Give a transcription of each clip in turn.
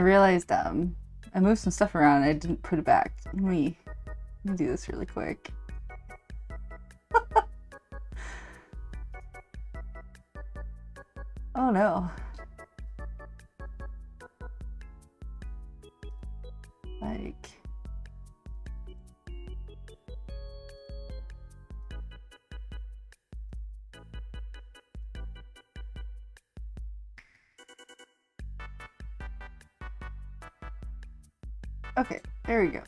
I realized I moved some stuff around and I didn't put it back. Let me do this really quick. Oh no. Like... Okay, there we go.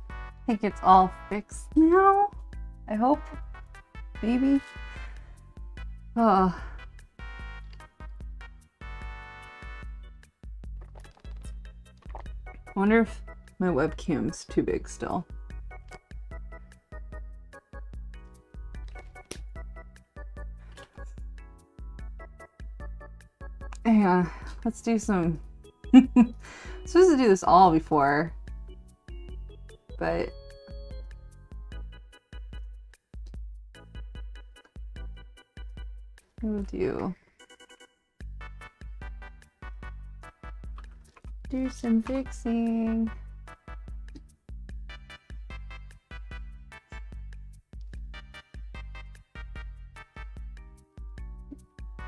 I think it's all fixed now. I hope. Maybe. Oh. I wonder if my webcam's too big still. Hang on, let's do some... I'm supposed to do this all before, but... We'll do some fixing.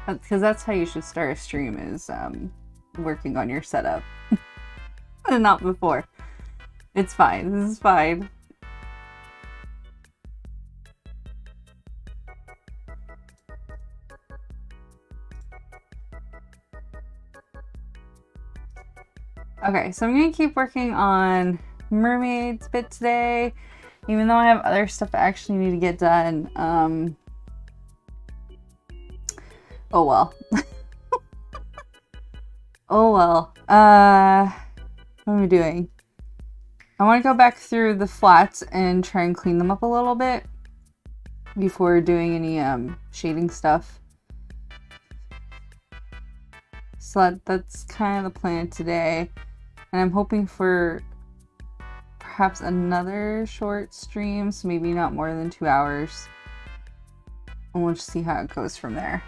Because that's how you should start a stream, is working on your setup. And not before. It's fine. This is fine. Okay, so I'm going to keep working on Mermaids bit today, even though I have other stuff I actually need to get done. Oh well. Oh well. What am I doing? I want to go back through the flats and try and clean them up a little bit before doing any shading stuff. So that's kind of the plan today. And I'm hoping for perhaps another short stream, so maybe not more than 2 hours. And we'll just see how it goes from there.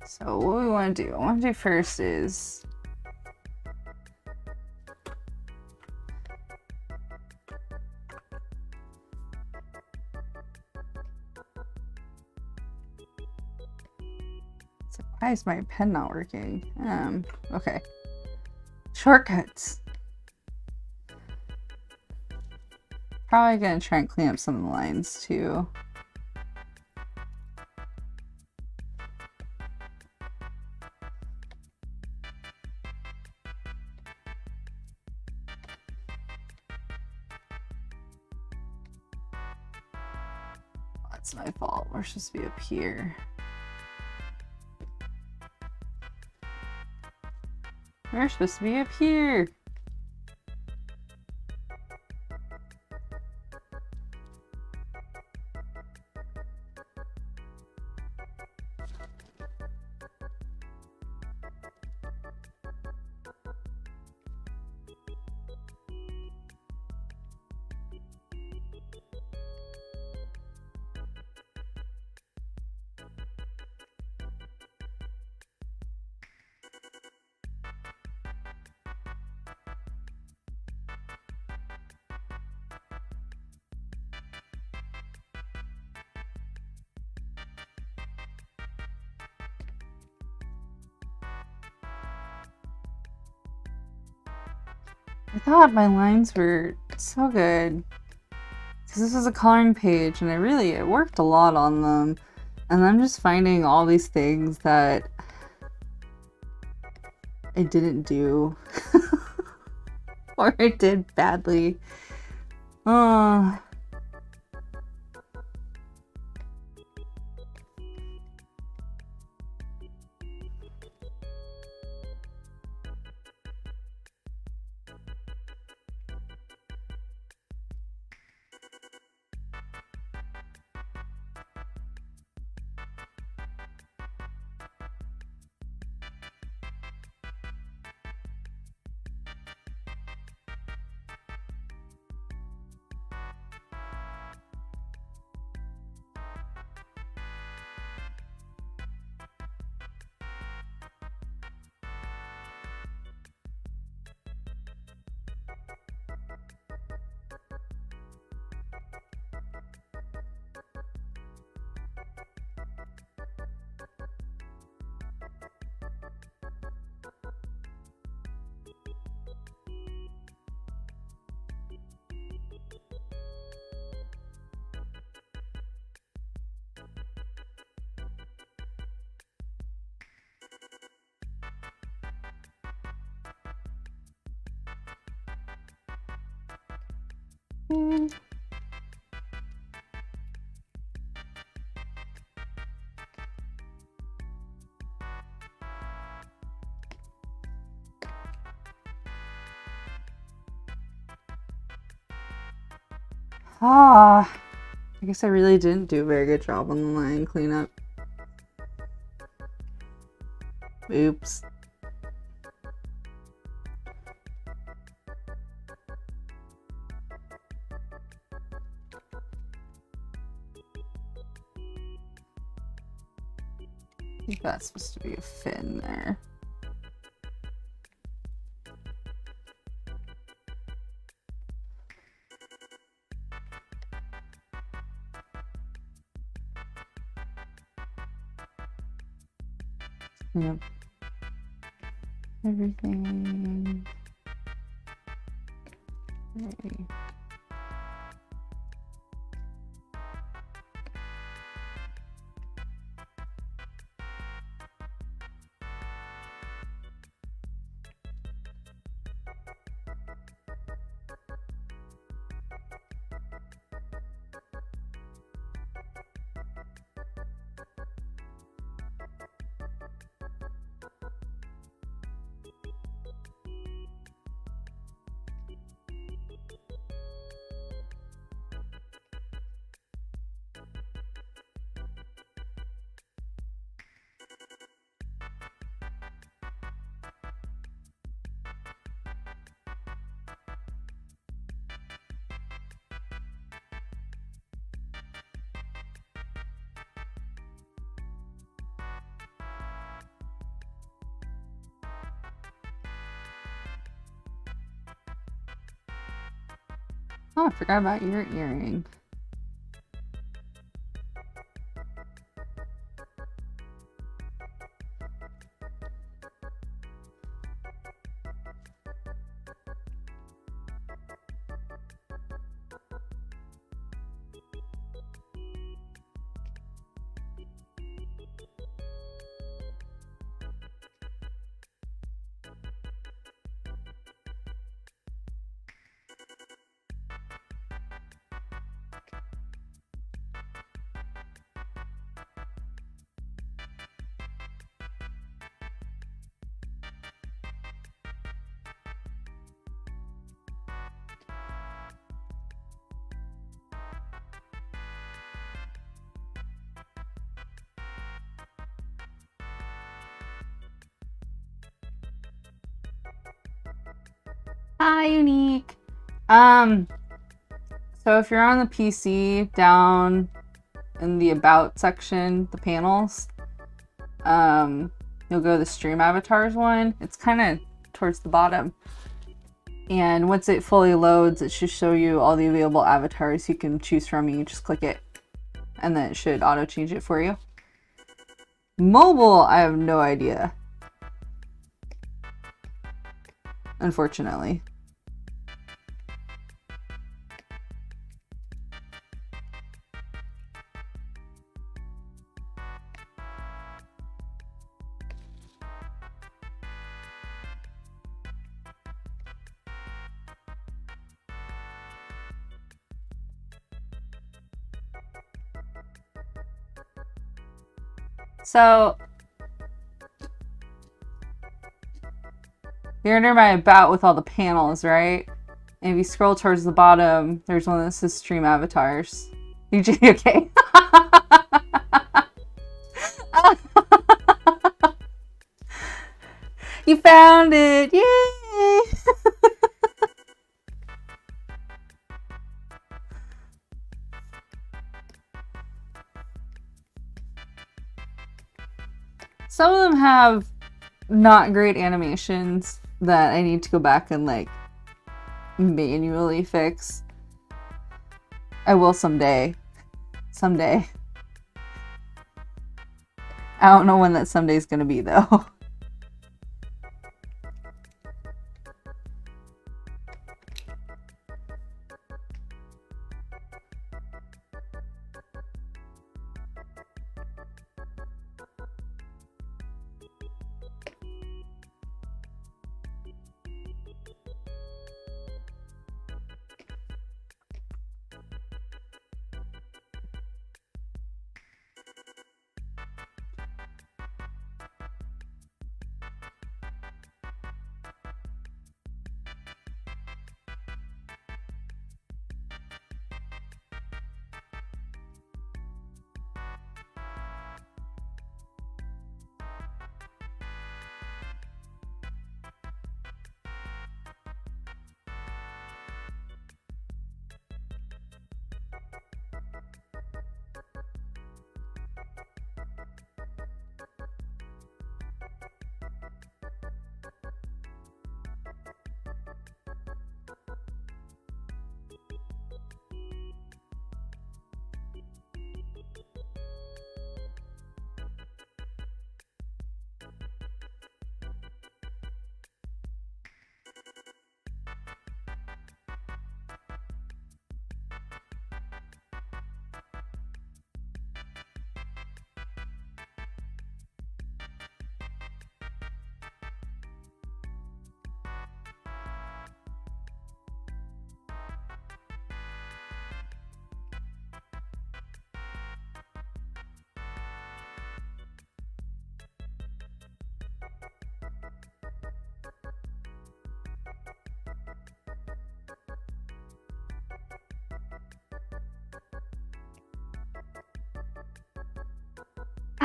So what we want to do, first is why is my pen not working? Okay. Shortcuts. Probably gonna try and clean up some of the lines too. That's my fault. We're supposed to be up here. We're supposed to be up here. I thought my lines were so good because this was a coloring page and it worked a lot on them, and I'm just finding all these things that I didn't do or I did badly. Oh. Ah, I guess I really didn't do a very good job on the line cleanup. Oops. I think that's supposed to be a fin there. Yep. Everything. Okay. Oh, I forgot about your earring. Hi, Unique. So if you're on the PC, down in the About section, the panels, you'll go to the Stream Avatars one. It's kind of towards the bottom. And once it fully loads, it should show you all the available avatars you can choose from. You just click it, and then it should auto-change it for you. Mobile, I have no idea. Unfortunately. So you're under my About with all the panels, right? And if you scroll towards the bottom, there's one that says Stream Avatars. Okay. You found it! Yay! Some of them have not great animations that I need to go back and like manually fix. I will someday. Someday. I don't know when that someday is gonna be though.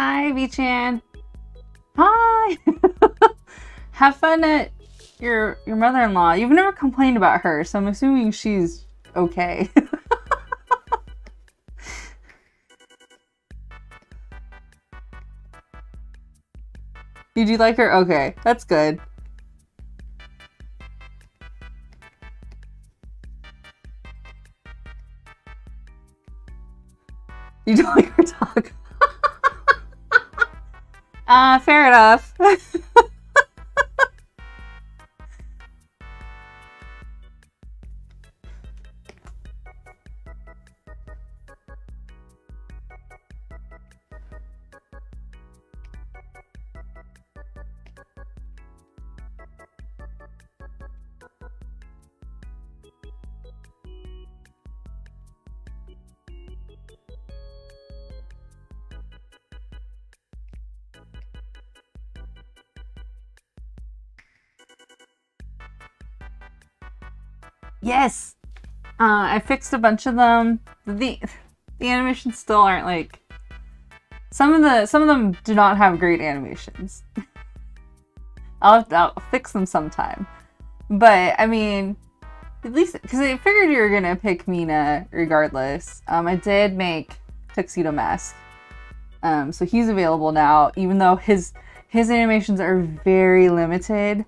Hi, V-Chan. Hi. Have fun at your mother-in-law. You've never complained about her, so I'm assuming she's okay. You do like her? Okay, that's good. You don't like her talk. Fair enough. Yes. I fixed a bunch of them. The animations still aren't like some of them do not have great animations. I'll fix them sometime. But I mean, at least because I figured you were gonna pick Mina regardless. I did make Tuxedo Mask. So he's available now, even though his animations are very limited.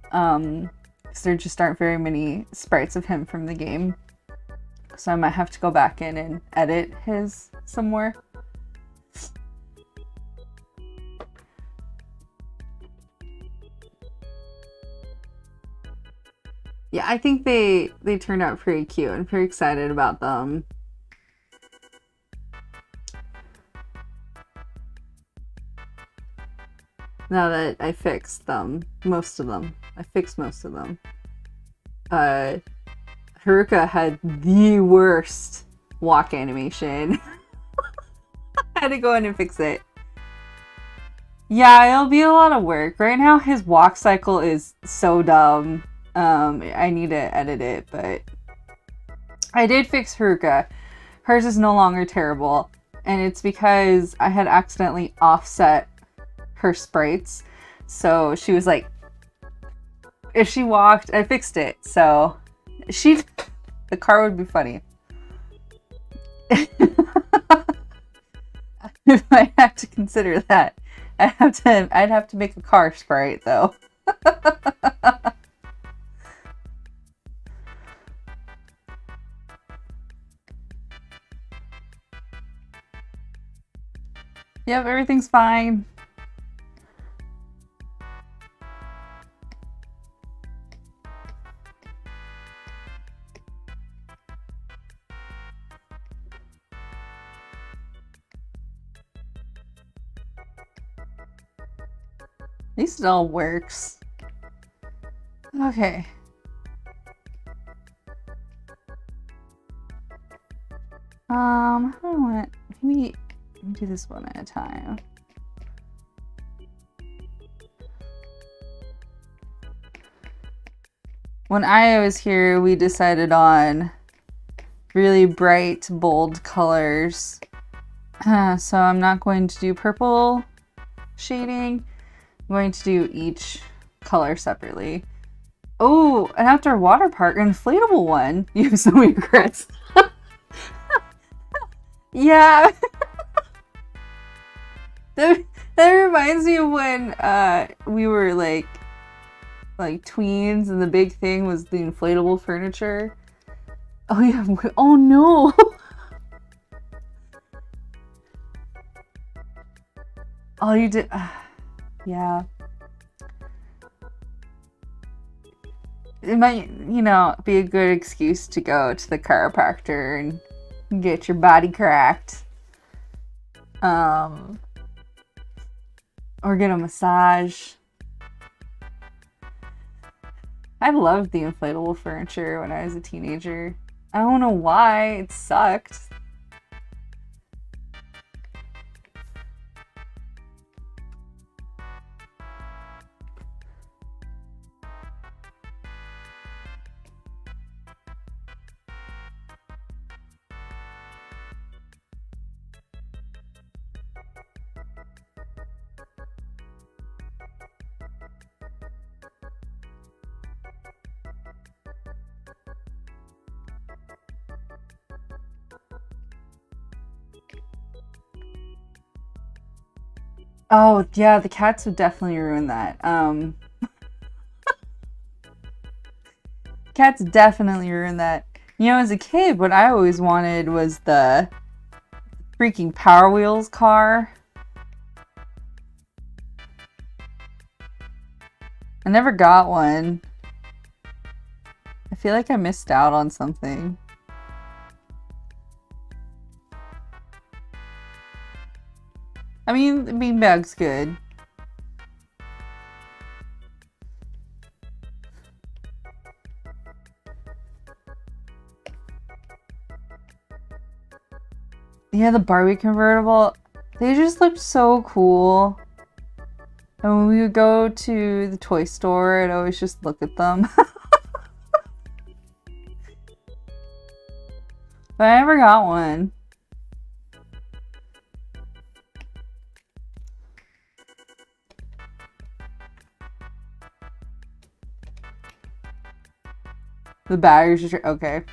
Because there just aren't very many sprites of him from the game. So I might have to go back in and edit his some more. Yeah, I think they turned out pretty cute. I'm pretty excited about them. Now that I fixed them, most of them. I fixed most of them. Haruka had the worst walk animation. I had to go in and fix it. Yeah, it'll be a lot of work. Right now, his walk cycle is so dumb. I need to edit it, but I did fix Haruka. Hers is no longer terrible, and it's because I had accidentally offset her sprites. So she was like, if she walked, I fixed it. So the car would be funny. If I have to consider that, I'd have to make a car sprite though. Yep, everything's fine. At least it all works. Okay. I don't want. Maybe let me do this one at a time. When Aya was here, we decided on really bright, bold colors. So I'm not going to do purple shading. I'm going to do each color separately. Oh, an outdoor water park, an inflatable one. You have so many regrets. Yeah. that reminds me of when we were like tweens and the big thing was the inflatable furniture. Oh yeah. Oh no. Oh, you did. Yeah. It might, be a good excuse to go to the chiropractor and get your body cracked. Or get a massage. I loved the inflatable furniture when I was a teenager. I don't know why. It sucked. Oh, yeah, the cats would definitely ruin that. Cats definitely ruin that. You know, as a kid, what I always wanted was the freaking Power Wheels car. I never got one. I feel like I missed out on something. I mean, the beanbag's good. Yeah, the Barbie convertible, they just looked so cool. And when we would go to the toy store, I'd always just look at them. But I never got one. The batteries are okay.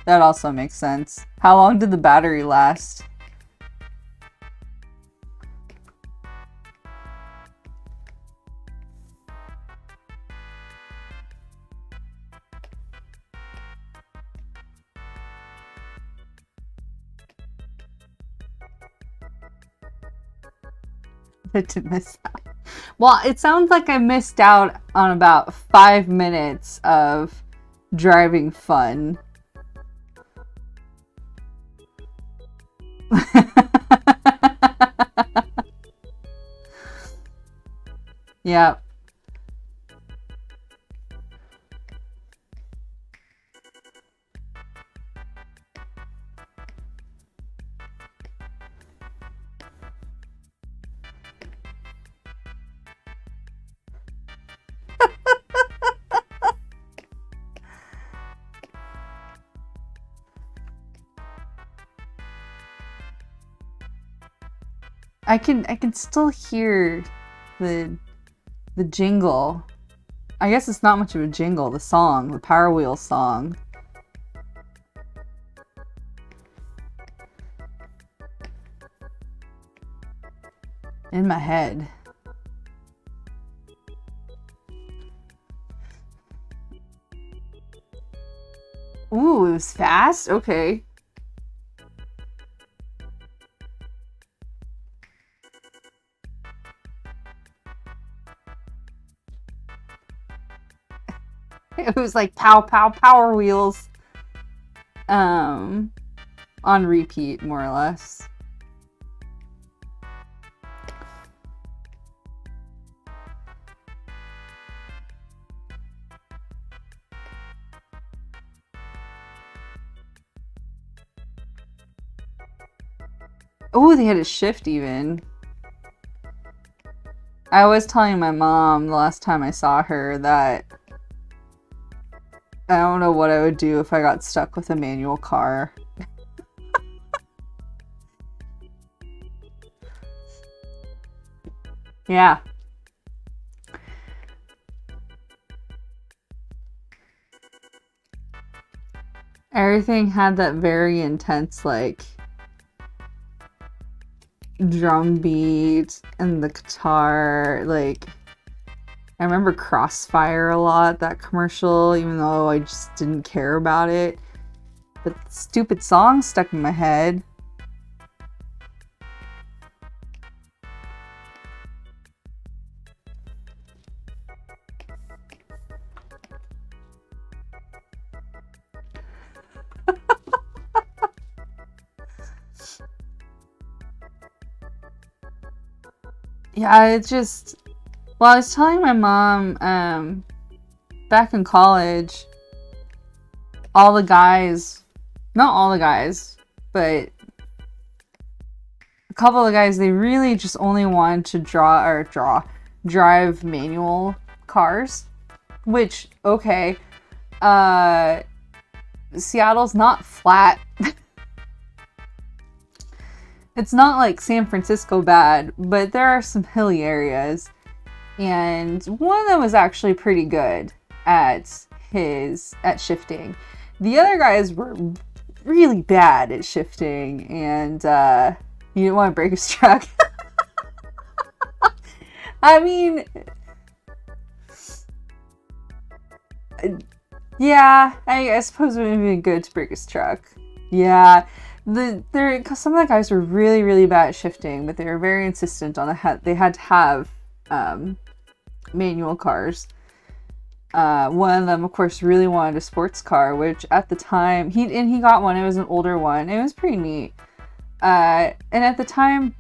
That also makes sense. How long did the battery last? I did miss out. Well, it sounds like I missed out on about 5 minutes of driving fun. Yeah. I can still hear the jingle. I guess it's not much of a jingle, the song, the Power Wheel song. In my head. Ooh, it was fast? Okay. It was like pow pow Power Wheels. On repeat, more or less. Oh, they had a shift even. I was telling my mom the last time I saw her that I don't know what I would do if I got stuck with a manual car. Yeah. Everything had that very intense, like, drum beat and the guitar. Like, I remember Crossfire a lot, that commercial, even though I just didn't care about it. But the stupid song stuck in my head. Yeah, it's just... Well, I was telling my mom, back in college, all the guys, not all the guys, but a couple of guys, they really just only wanted to drive manual cars, which, okay, Seattle's not flat. It's not like San Francisco bad, but there are some hilly areas. And one of them was actually pretty good at shifting. The other guys were really bad at shifting, and you didn't want to break his truck. I mean, yeah, I suppose it would have been good to break his truck. Yeah, some of the guys were really, really bad at shifting, but they were very insistent on they had to have manual cars. One of them, of course, really wanted a sports car, which at the time he got one. It was an older one. It was pretty neat. And at the time,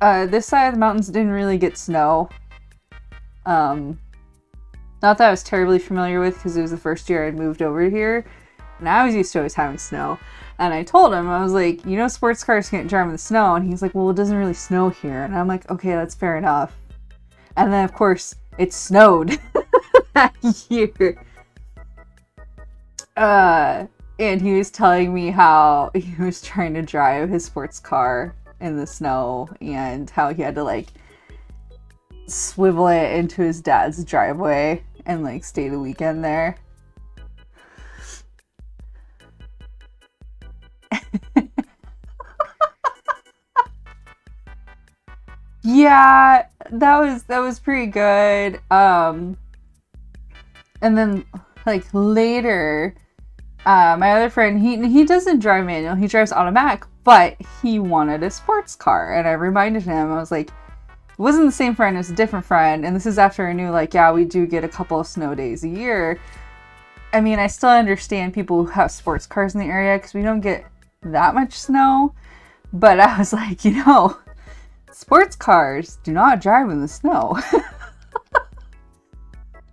this side of the mountains didn't really get snow. Not that I was terribly familiar with, because it was the first year I'd moved over here, and I was used to always having snow. And I told him, I was like, sports cars can't drive in the snow. And he's like, well, it doesn't really snow here. And I'm like, okay, that's fair enough. And then, of course, it snowed that year. And he was telling me how he was trying to drive his sports car in the snow, and how he had to, like, swivel it into his dad's driveway and, like, stay the weekend there. Yeah, that was pretty good. And then, like, later, my other friend, he doesn't drive manual, he drives automatic, but he wanted a sports car, and I reminded him, I was like, it wasn't the same friend, it was a different friend, and this is after I knew, like, yeah, we do get a couple of snow days a year. I mean, I still understand people who have sports cars in the area, because we don't get that much snow, but I was like, sports cars do not drive in the snow.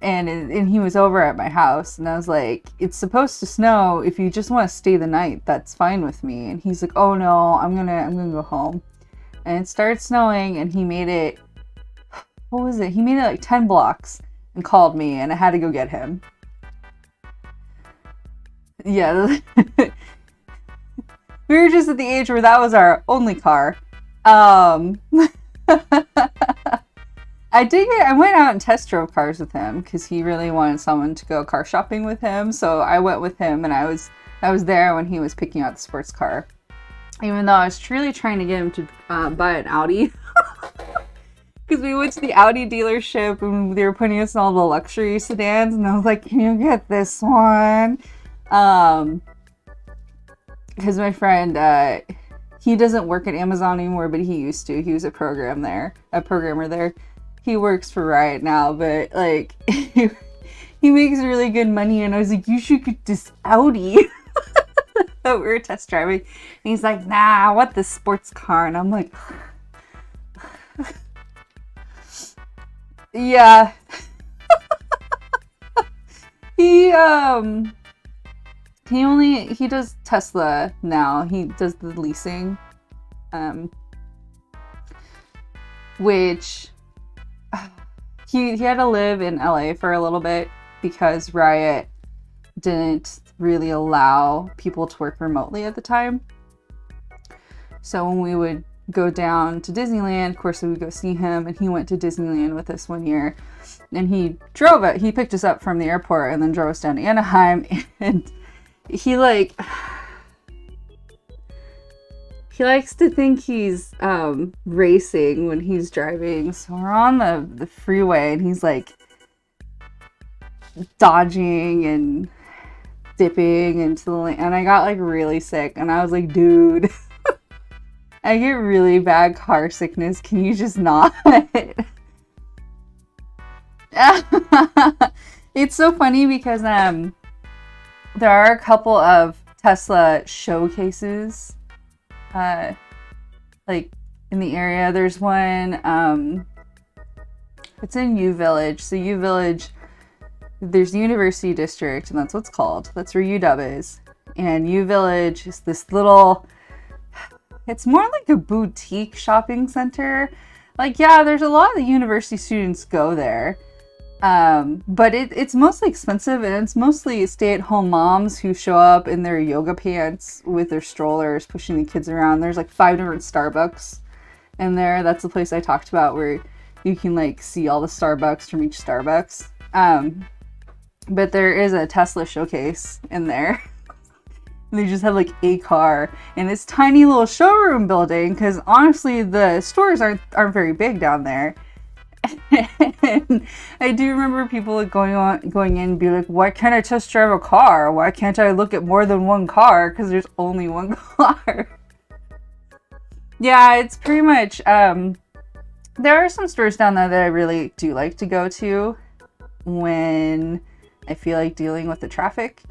And he was over at my house, and I was like, it's supposed to snow. If you just want to stay the night, that's fine with me. And he's like, oh no, I'm gonna go home. And it started snowing, and he made it, what was it? He made it like 10 blocks and called me, and I had to go get him. Yeah. We were just at the age where that was our only car. I went out and test drove cars with him, because he really wanted someone to go car shopping with him. So I went with him, and I was there when he was picking out the sports car. Even though I was truly trying to get him to buy an Audi. Because we went to the Audi dealership, and they were putting us in all the luxury sedans, and I was like, can you get this one? Because my friend, he doesn't work at Amazon anymore, but he used to. He was a programmer there. He works for Riot now, but, like, he makes really good money, and I was like, you should get this Audi. We were test driving, and he's like, nah, I want this sports car, and I'm like, yeah. He does Tesla now. He does the leasing, which he had to live in LA for a little bit, because Riot didn't really allow people to work remotely at the time. So when we would go down to Disneyland, of course we would go see him, and he went to Disneyland with us one year, and he picked us up from the airport and then drove us down to Anaheim, and he likes to think he's racing when he's driving. So we're on the freeway, and he's like dodging and dipping into the lane, and I got like really sick, and I was like, dude, I get really bad car sickness, can you just not? It's so funny because there are a couple of Tesla showcases like in the area. There's one, it's in U Village. So U Village, there's the University District, and that's what it's called. That's where UW is. And U Village is this little, it's more like a boutique shopping center. Like, yeah, there's a lot of the university students go there. But it's mostly expensive, and it's mostly stay-at-home moms who show up in their yoga pants with their strollers, pushing the kids around. There's like 5 different Starbucks in there. That's the place I talked about where you can like see all the Starbucks from each Starbucks. But there is a Tesla showcase in there. They just have like a car in this tiny little showroom building, because honestly the stores aren't very big down there. And I do remember people like going in and be like, why can't I test drive a car? Why can't I look at more than one car? Because there's only one car. Yeah, it's pretty much, there are some stores down there that I really do like to go to when I feel like dealing with the traffic.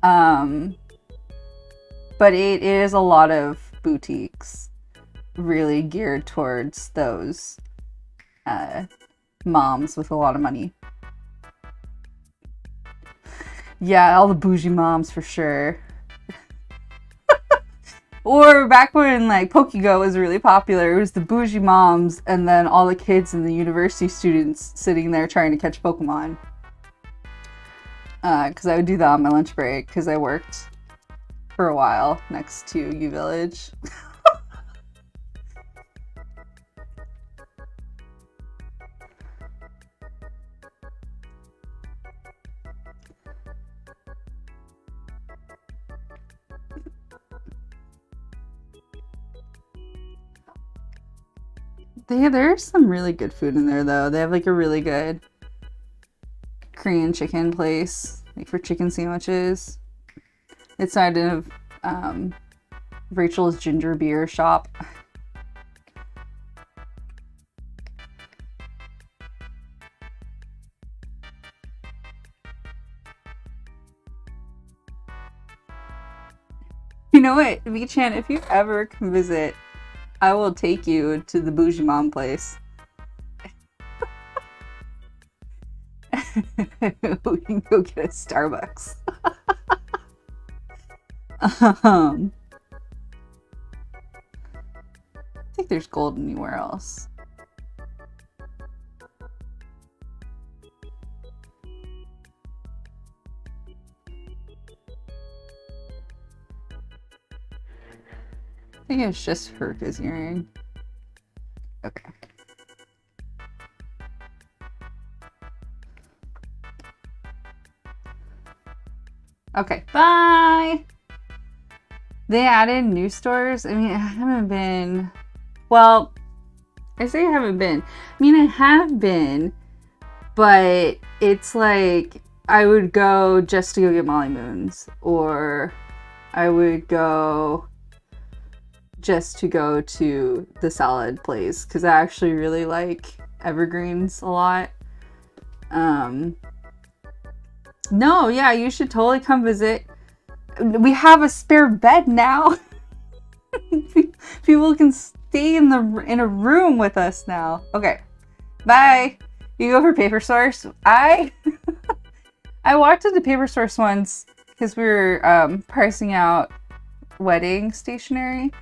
But it is a lot of boutiques really geared towards those moms with a lot of money. Yeah, all the bougie moms for sure. Or back when like Pokego was really popular, it was the bougie moms and then all the kids and the university students sitting there trying to catch Pokemon. Because I would do that on my lunch break because I worked for a while next to U Village. There's some really good food in there though. They have like a really good Korean chicken place, like for chicken sandwiches. It's side of Rachel's ginger beer shop. You know what, V-Chan, if you ever come visit, I will take you to the bougie mom place. We can go get a Starbucks. I think there's gold anywhere else. I think it's just Herka's earring. Okay. Okay, bye! They added new stores. I mean, I haven't been... Well, I say I haven't been. I mean, I have been, but it's like I would go just to go get Molly Moons, or I would go just to go to the salad place because I actually really like Evergreens a lot. No, yeah, you should totally come visit. We have a spare bed now. People can stay in a room with us now. Okay, bye. You go for Paper Source. I walked into Paper Source once because we were pricing out wedding stationery,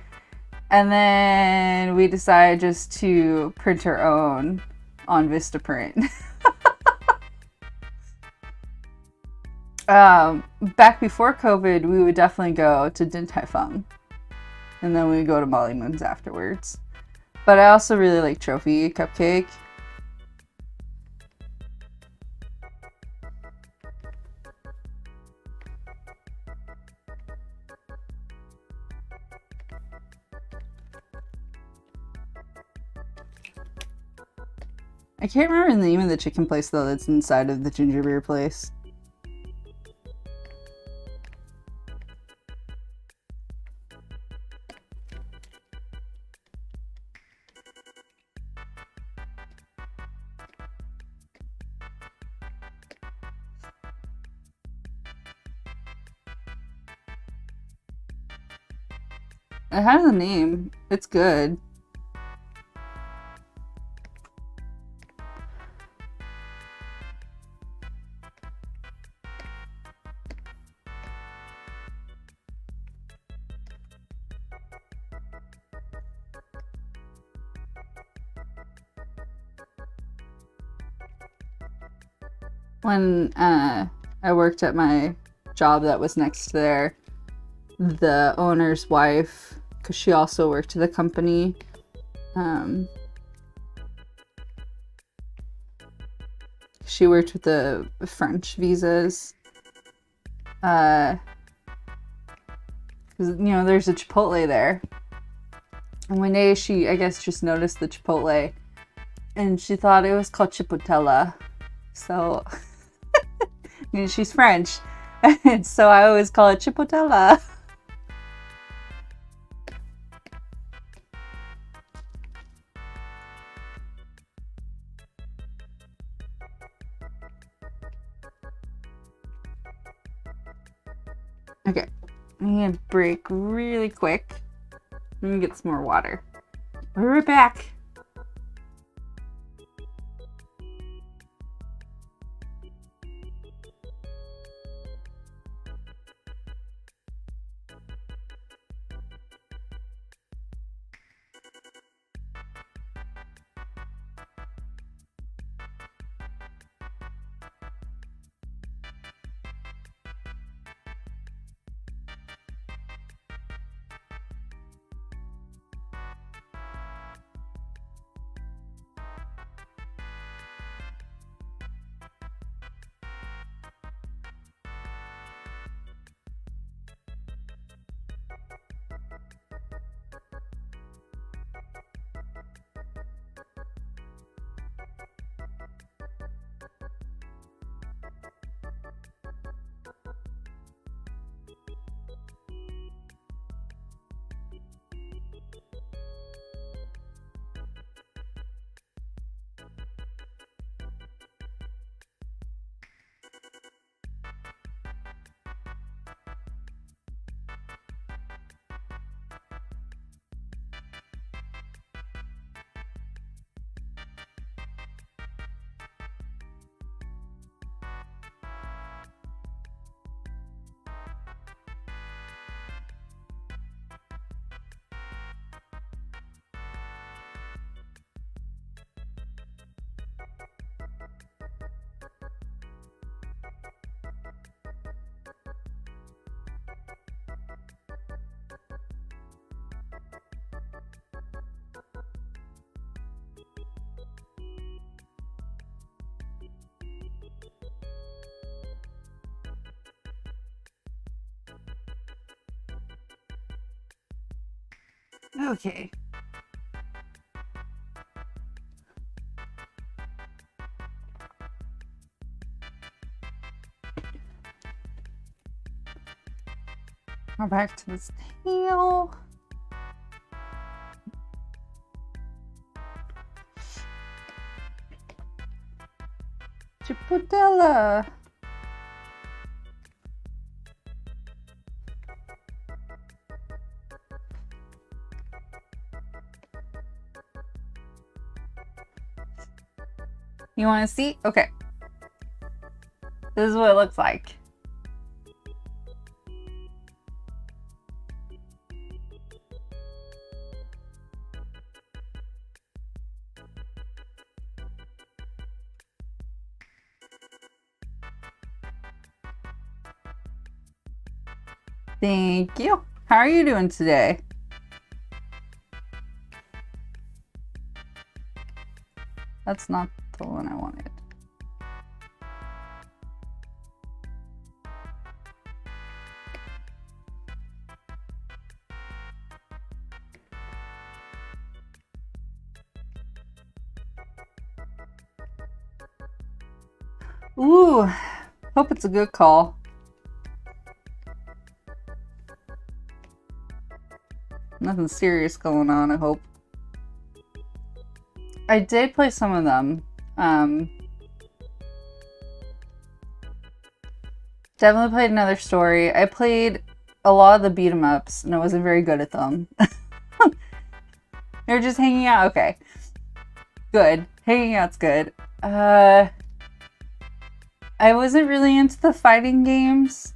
and then we decided just to print our own on Vistaprint. Back before COVID, we would definitely go to Din Tai Fung, and then we would go to Molly Moon's afterwards. But I also really like Trophy Cupcake. I can't remember the name of the chicken place though that's inside of the ginger beer place. It has a name. It's good. When I worked at my job that was next to there, the owner's wife, because she also worked at the company, she worked with the French visas. Because, you know, there's a Chipotle there. And one day she, I guess, just noticed the Chipotle and she thought it was called Chipotella. So, and she's French, and so I always call it Chipotella. Okay, I'm gonna break really quick. Let me get some more water. We'll be right back. Okay. Go back to this tail. Chipotella. You want to see? Okay. This is what it looks like. Thank you. How are you doing today? That's not the one I wanted. Ooh, hope it's a good call. Nothing serious going on, I hope. I did play some of them. Definitely played Another Story. I played a lot of the beat 'em ups and I wasn't very good at them. You're just hanging out? Okay. Good. Hanging out's good. I wasn't really into the fighting games.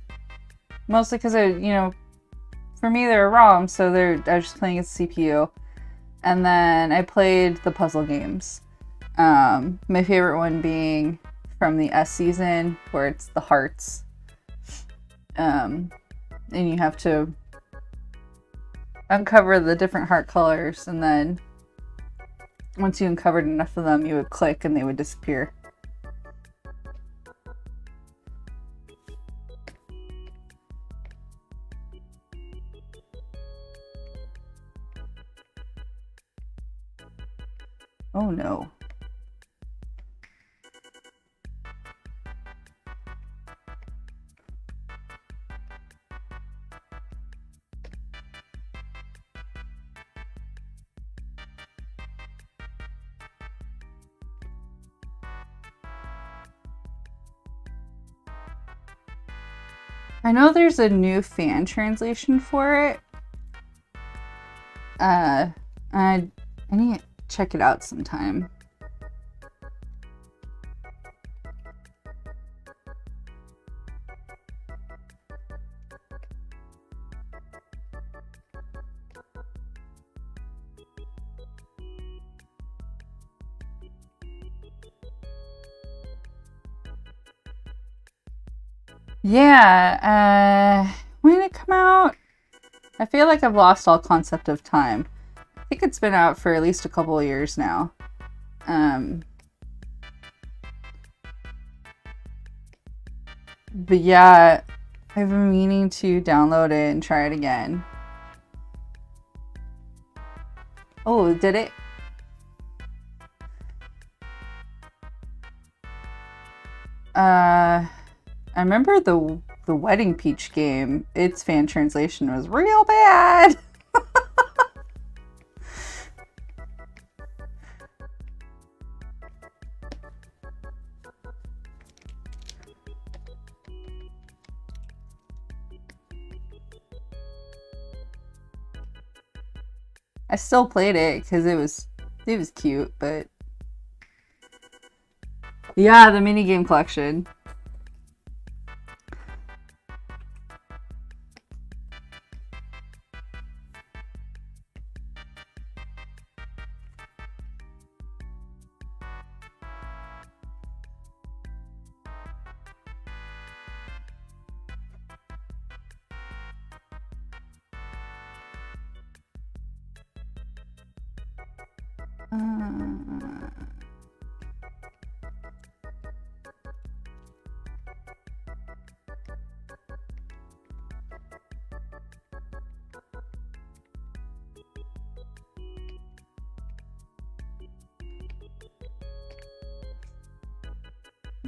Mostly because for me they're ROM, so I was just playing as CPU. And then I played the puzzle games. My favorite one being from the S season, where it's the hearts. And you have to uncover the different heart colors, and then once you uncovered enough of them, you would click and they would disappear. Oh no. I know there's a new fan translation for it. I need to check it out sometime. Yeah, when did it come out? I feel like I've lost all concept of time. I think it's been out for at least a couple of years now. But yeah, I've been meaning to download it and try it again. Oh, did it? I remember the Wedding Peach game. Its fan translation was real bad. I still played it because it was cute, but yeah, the minigame collection.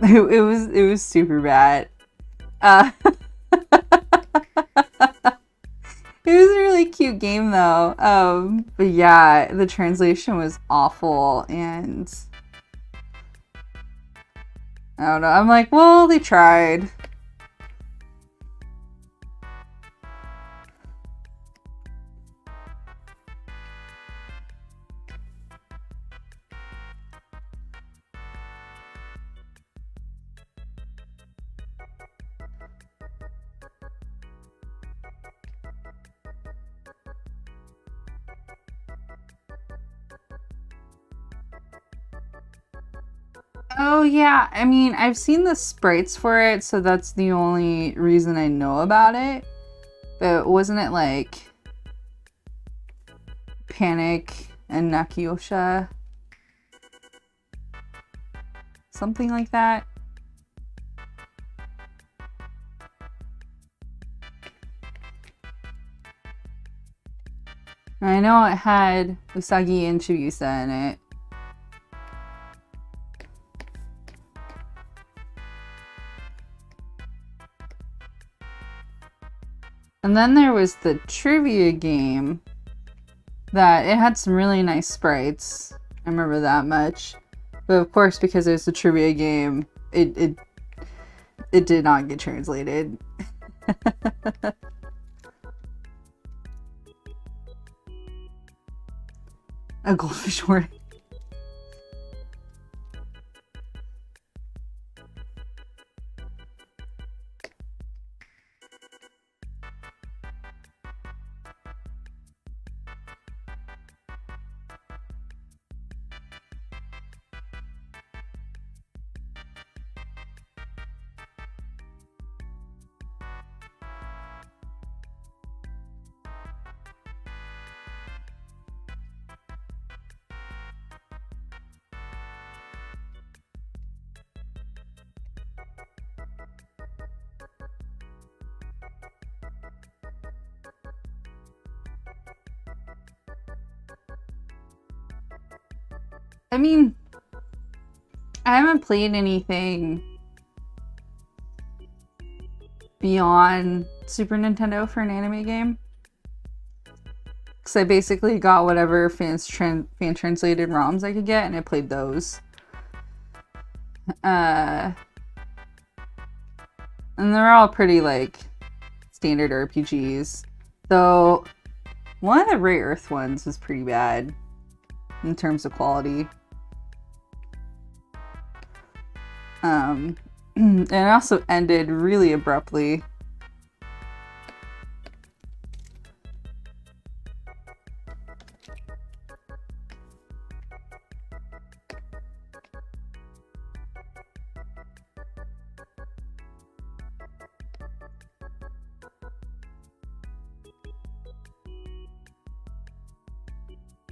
It was super bad. It was a really cute game though. But yeah, the translation was awful, and I don't know. I'm like, well, they tried. Oh yeah, I mean, I've seen the sprites for it, so that's the only reason I know about it. But wasn't it like Panic and Nakyosha? Something like that? I know it had Usagi and Chibiusa in it. And then there was the trivia game that it had some really nice sprites. I remember that much. But of course, because it was a trivia game, it did not get translated. A goldfish word. I mean, I haven't played anything beyond Super Nintendo for an anime game. Because I basically got whatever fan translated ROMs I could get, and I played those. And they're all pretty, like, standard RPGs. Though one of the Rare Earth ones was pretty bad in terms of quality. And it also ended really abruptly.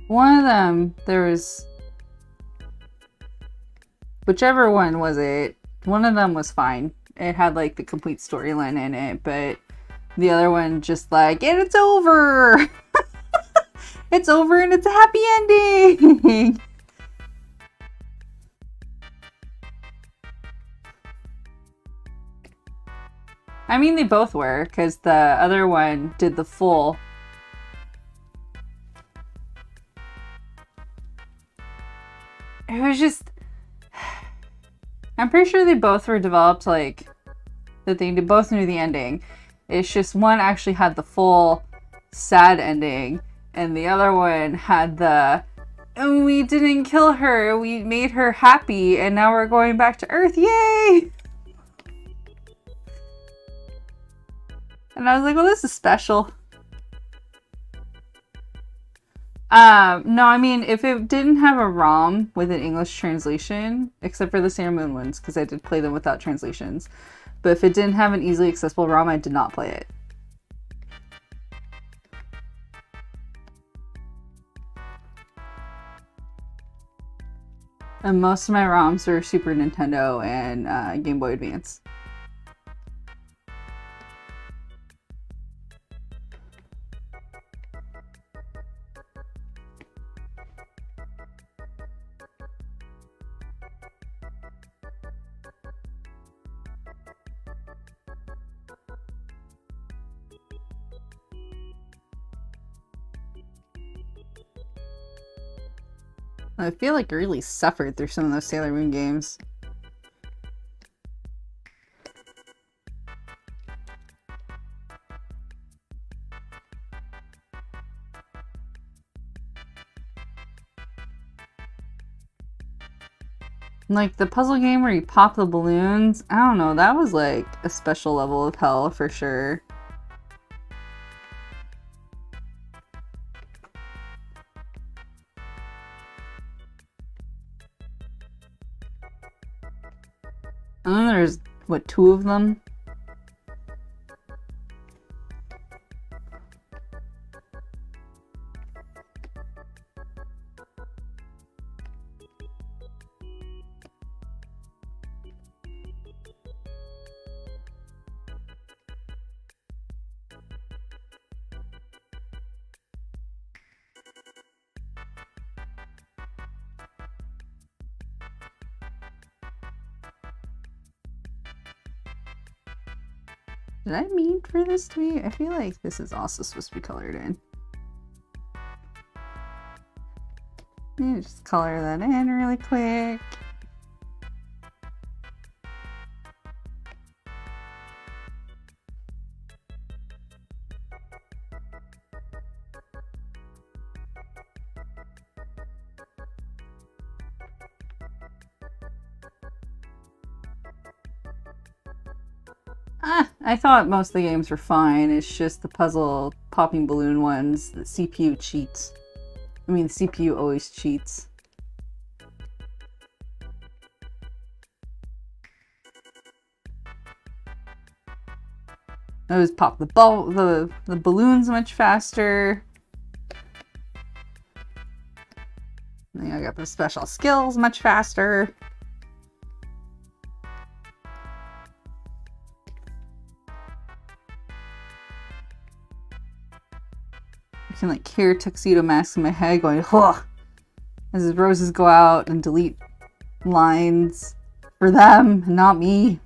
One of them, there was... Whichever one was it, one of them was fine. It had, like, the complete storyline in it, but the other one just like, and it's over! It's over and it's a happy ending! I mean, they both were, because the other one did the full... It was just... I'm pretty sure they both were developed, like, that they both knew the ending. It's just one actually had the full sad ending, and the other one had the, oh, we didn't kill her, we made her happy, and now we're going back to Earth, yay! And I was like, well, this is special. No, I mean, if it didn't have a ROM with an English translation, except for the Sailor Moon ones, because I did play them without translations, but if it didn't have an easily accessible ROM, I did not play it. And most of my ROMs were Super Nintendo and Game Boy Advance. I feel like I really suffered through some of those Sailor Moon games. Like the puzzle game where you pop the balloons, I don't know, that was like a special level of hell for sure. And then there's, what, 2 of them? Did I mean for this to be? I feel like this is also supposed to be colored in. Just color that in really quick. I thought most of the games were fine. It's just the puzzle popping balloon ones. The CPU cheats. I mean, the CPU always cheats. I always pop the balloons much faster. And then I got the special skills much faster. I can like hear tuxedo masks in my head going, huh, as his roses go out and delete lines for them, not me.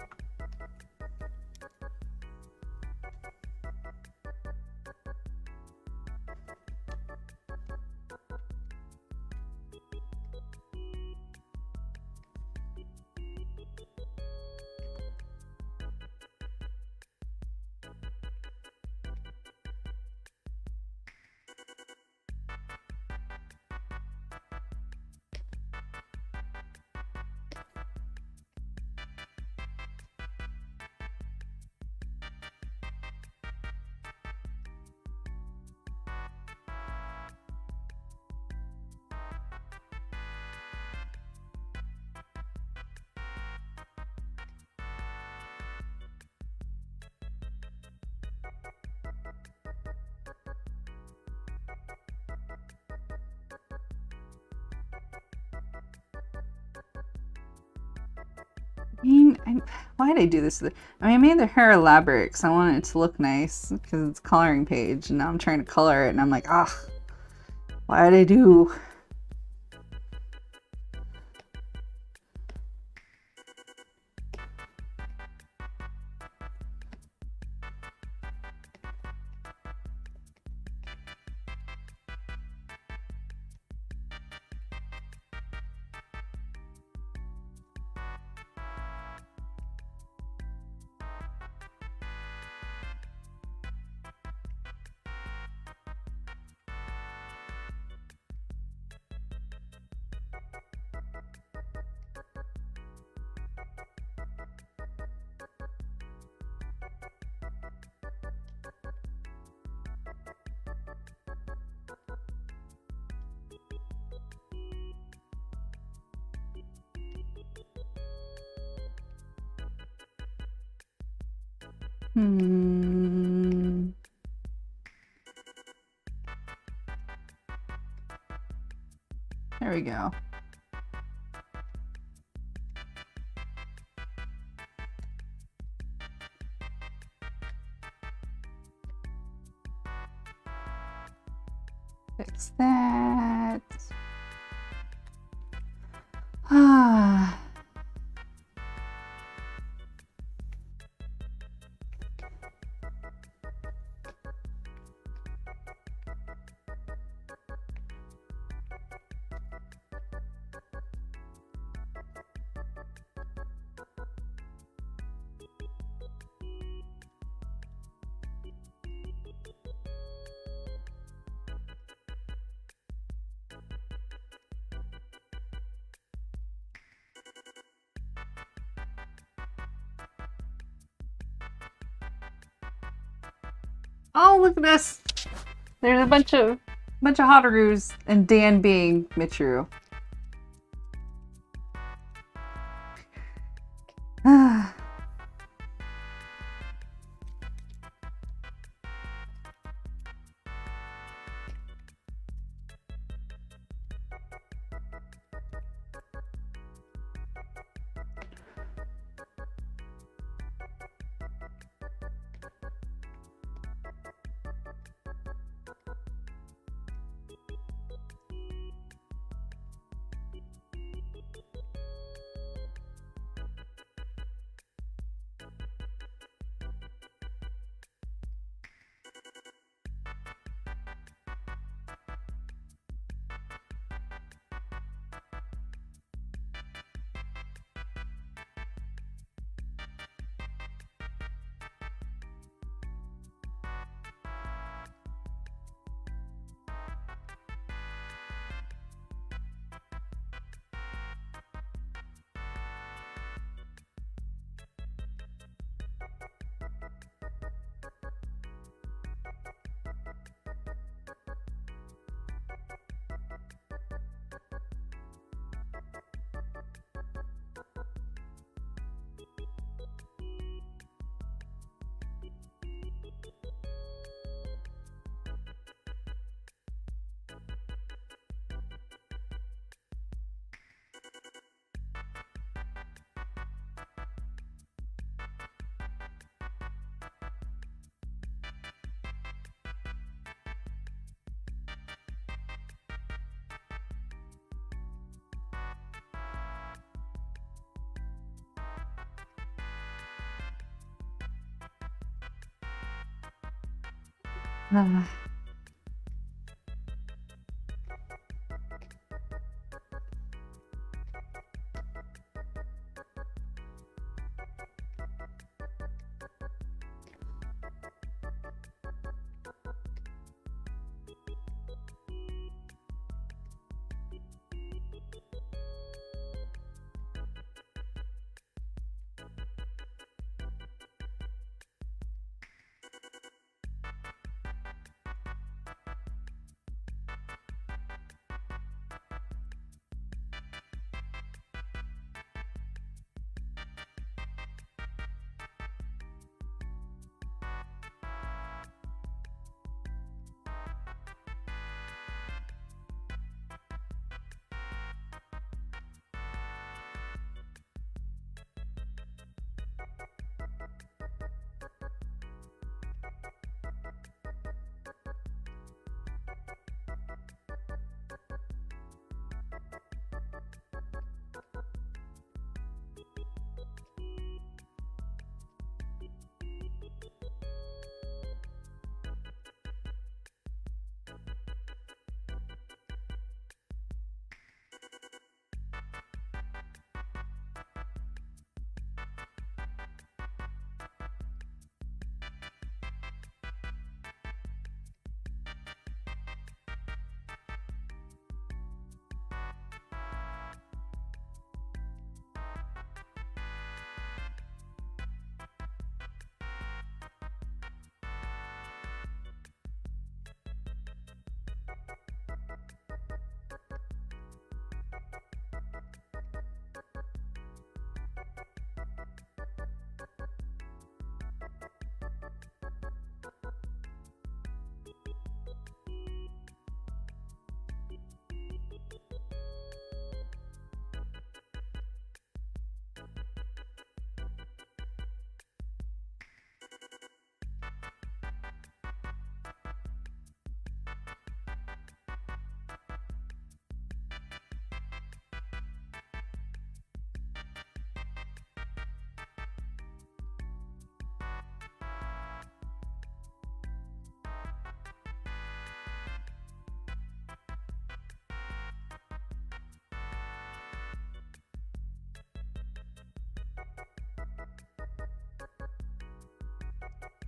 mean, why did I do this? I mean, I made their hair elaborate because I wanted it to look nice because it's a coloring page, and now I'm trying to color it, and I'm like, ah, why did I do? Hmm. There we go. Fix that. Ah. Oh, look at this. There's a bunch of Hataroos and Dan being Michiru.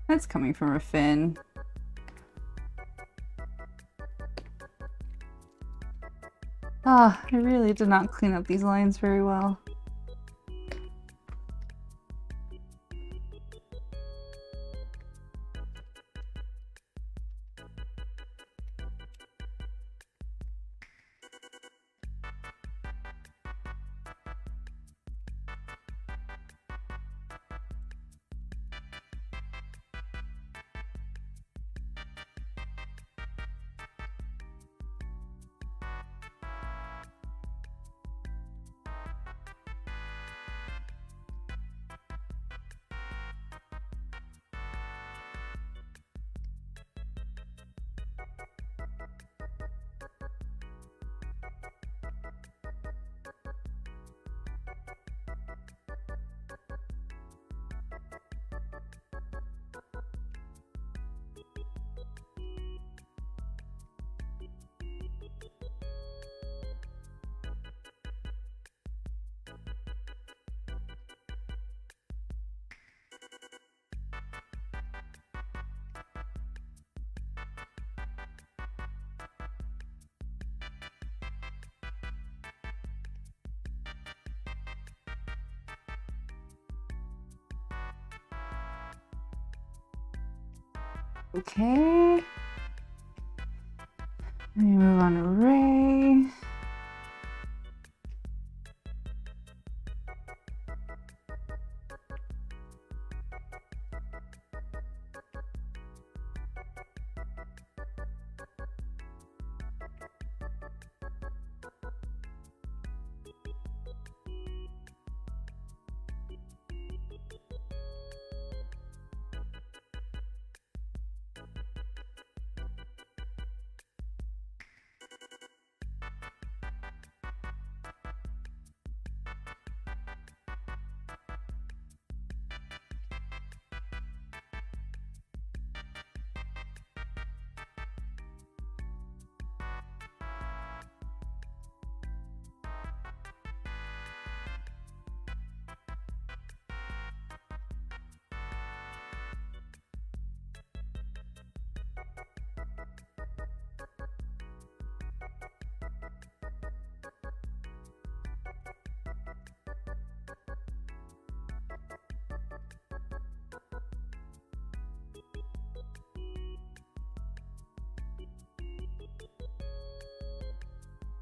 That's coming from a fin. Ah, I really did not clean up these lines very well. Okay. Let me move on to Ray.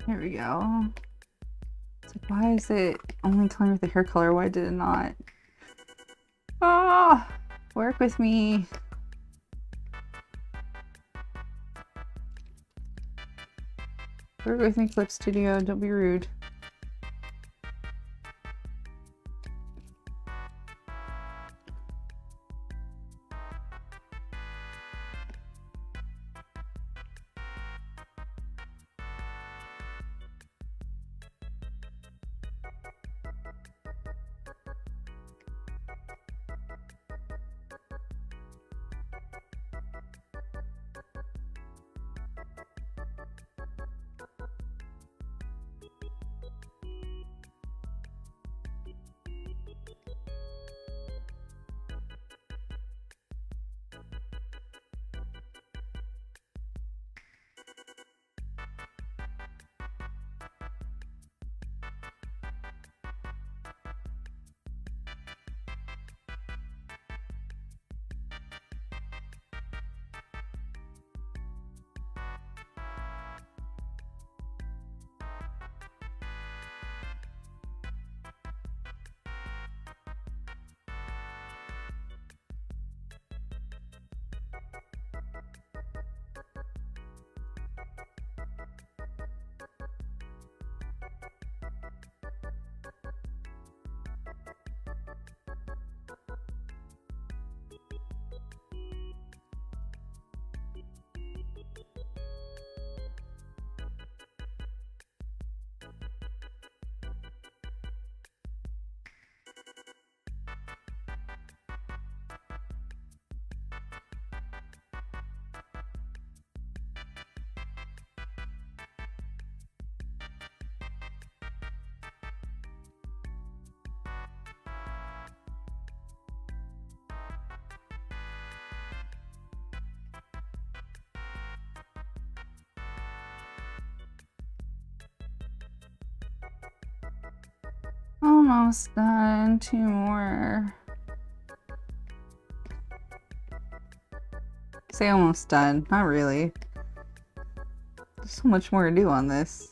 There we go. It's like, why is it only telling me with the hair color? Why did it not? Ah, work with me. Work with me, Clip Studio. Don't be rude. Almost done. 2 more. Say almost done. Not really. There's so much more to do on this.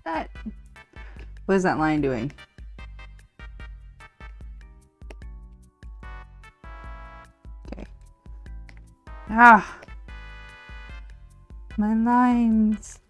That. What is that line doing? Okay. Ah! My lines.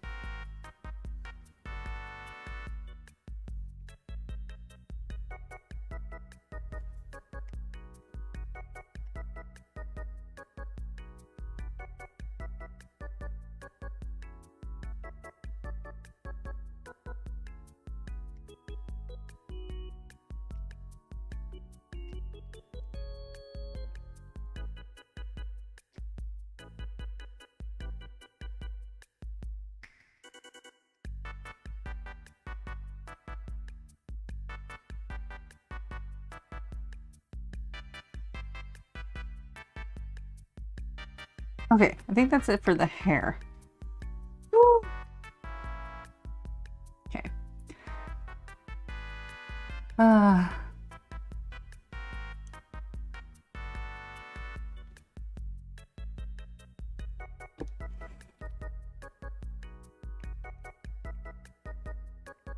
Okay, I think that's it for the hair. Woo. Okay.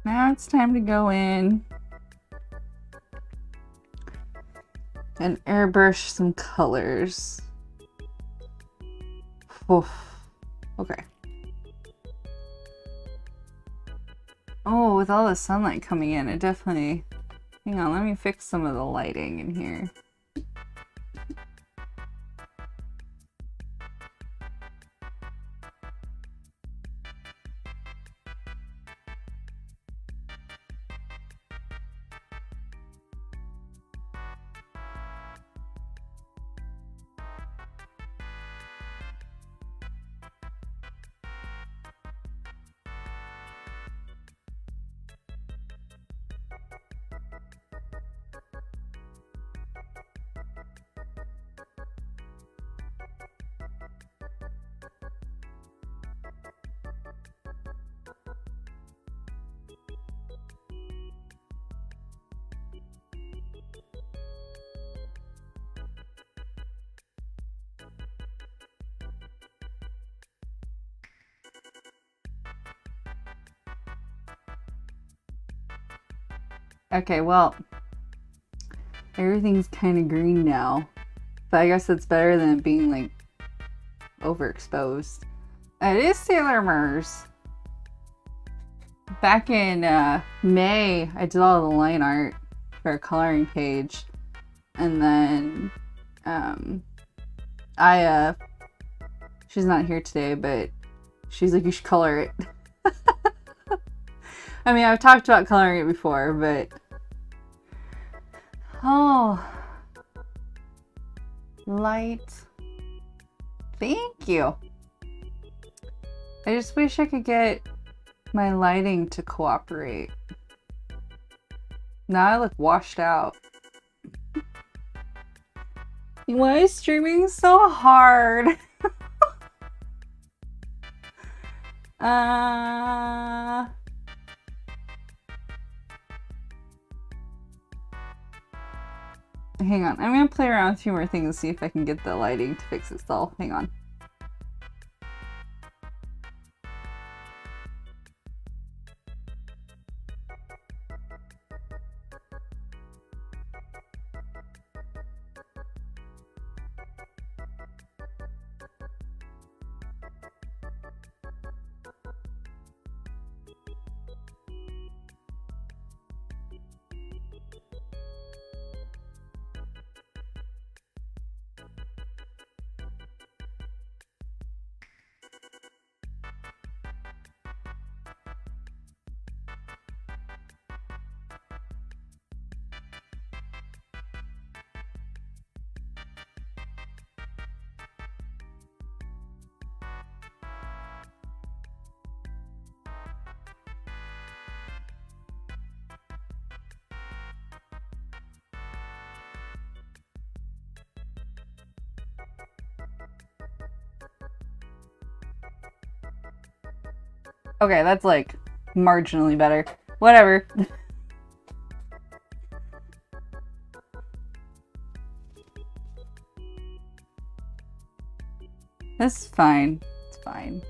Now it's time to go in and airbrush some colors. Oof. Okay. Oh, with all the sunlight coming in, it definitely... Hang on, let me fix some of the lighting in here. Okay, well, everything's kind of green now, but I guess that's better than it being like overexposed. It is Sailor Mermaids. Back in May, I did all the line art for a coloring page, and then she's not here today, but she's like, you should color it. I mean, I've talked about coloring it before, but... Oh. Light. Thank you. I just wish I could get my lighting to cooperate. Now I look washed out. Why is streaming so hard? hang on. I'm gonna play around with a few more things and see if I can get the lighting to fix itself. Hang on. Okay, that's like marginally better. Whatever. That's fine. It's fine.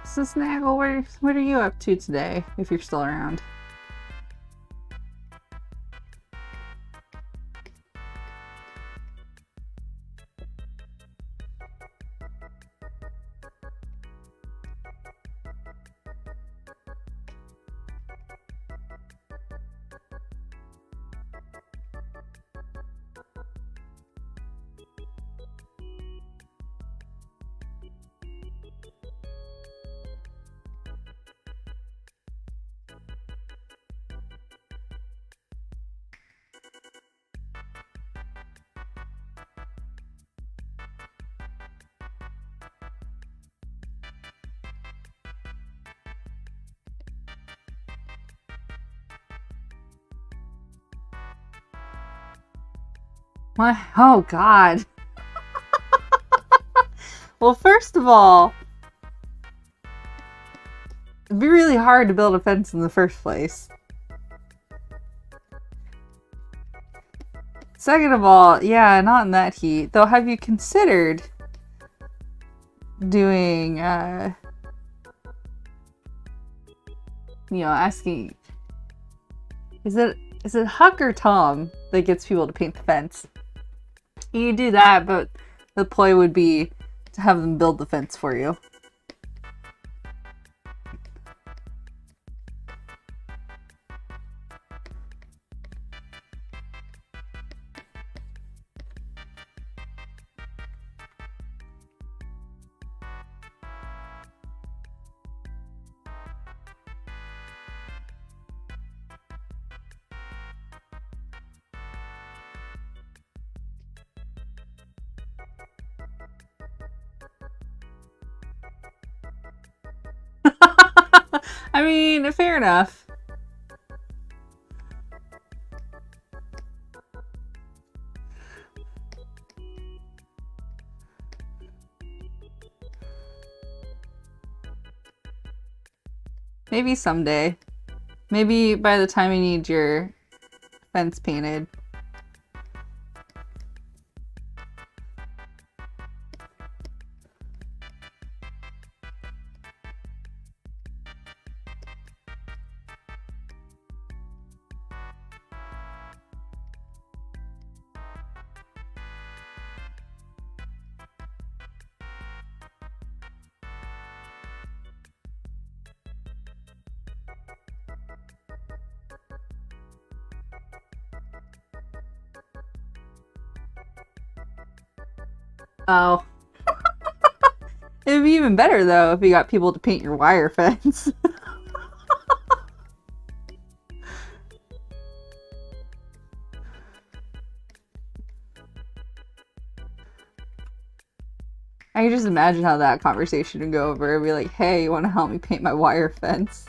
So Snaggle, what are you up to today, if you're still around? What? Oh, God. Well, first of all, it'd be really hard to build a fence in the first place. Second of all, yeah, not in that heat. Though, have you considered doing, asking, is it Huck or Tom that gets people to paint the fence? You do that, but the ploy would be to have them build the fence for you. I mean, fair enough. Maybe someday. Maybe by the time you need your fence painted. Oh. It would be even better, though, if you got people to paint your wire fence. I can just imagine how that conversation would go over. It'd be like, hey, you want to help me paint my wire fence?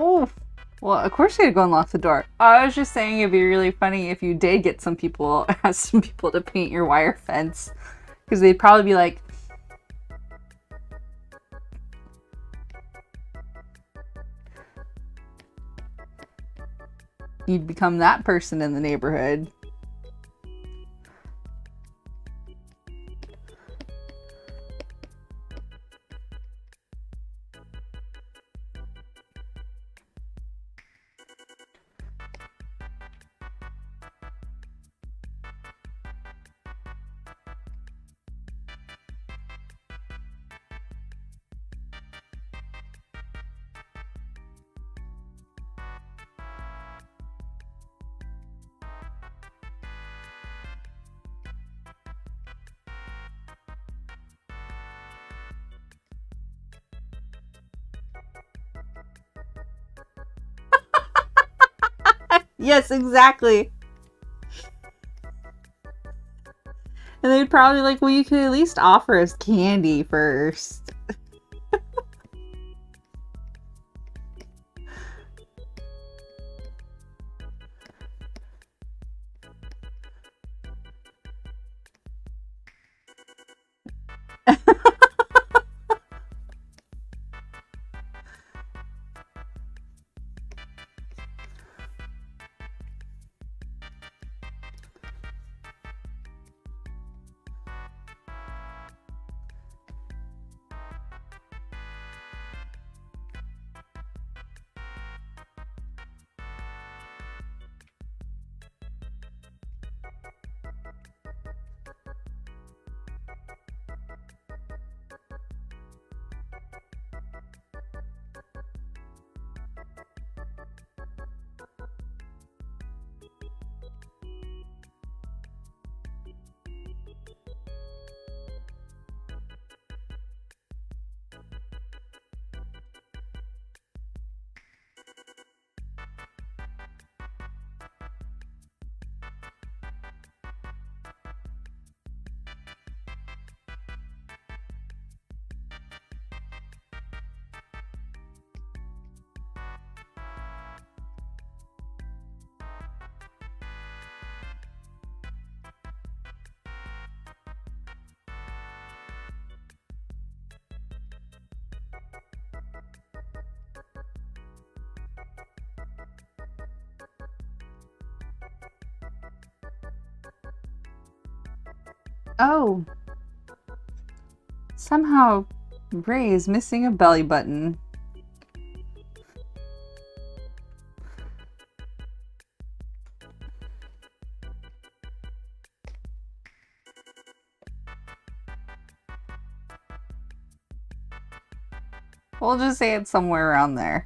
Oh, well, of course you gotta go and lock the door. I was just saying it'd be really funny if you did get some people, ask some people to paint your wire fence. Because they'd probably be like, you'd become that person in the neighborhood. Yes, exactly. And they'd probably like, well, you could at least offer us candy first. Oh, somehow Ray is missing a belly button. We'll just say it's somewhere around there.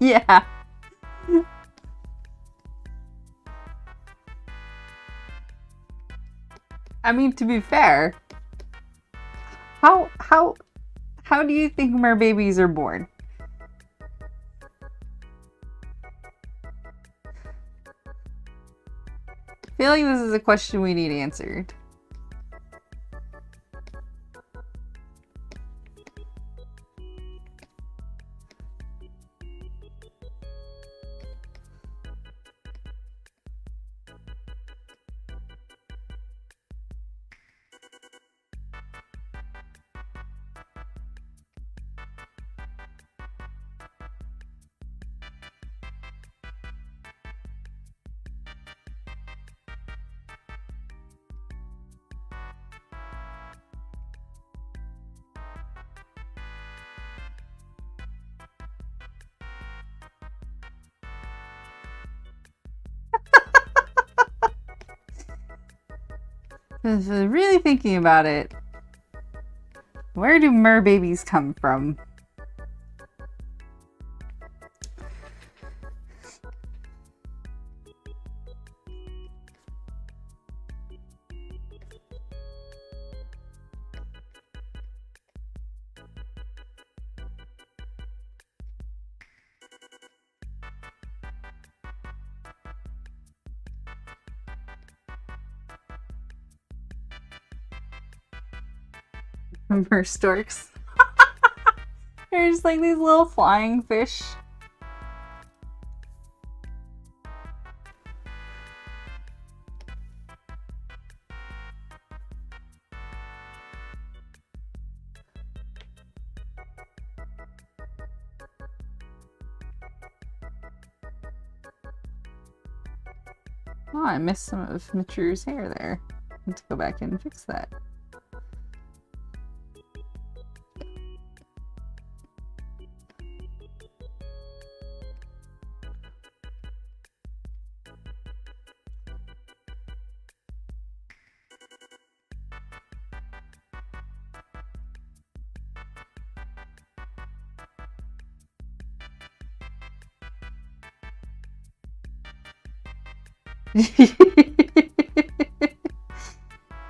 Yeah. I mean, to be fair, how do you think merbabies are born? I feel like this is a question we need answered. Really thinking about it, where do merbabies come from? Mer storks. They're just like these little flying fish. Oh, I missed some of Michiru's hair there. I need to go back and fix that.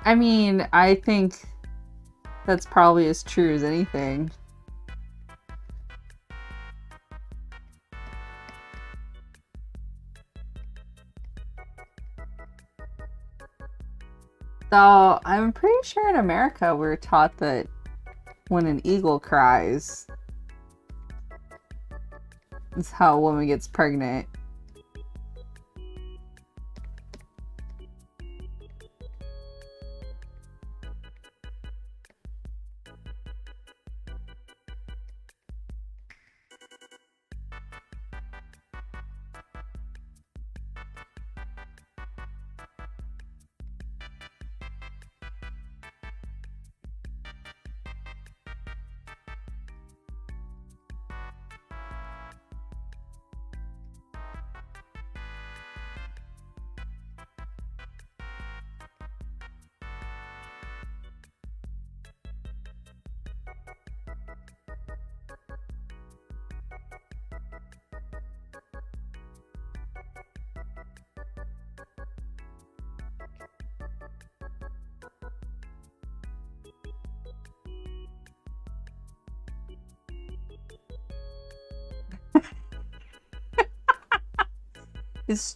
I mean, I think that's probably as true as anything. Though I'm pretty sure in America we're taught that when an eagle cries, is how a woman gets pregnant.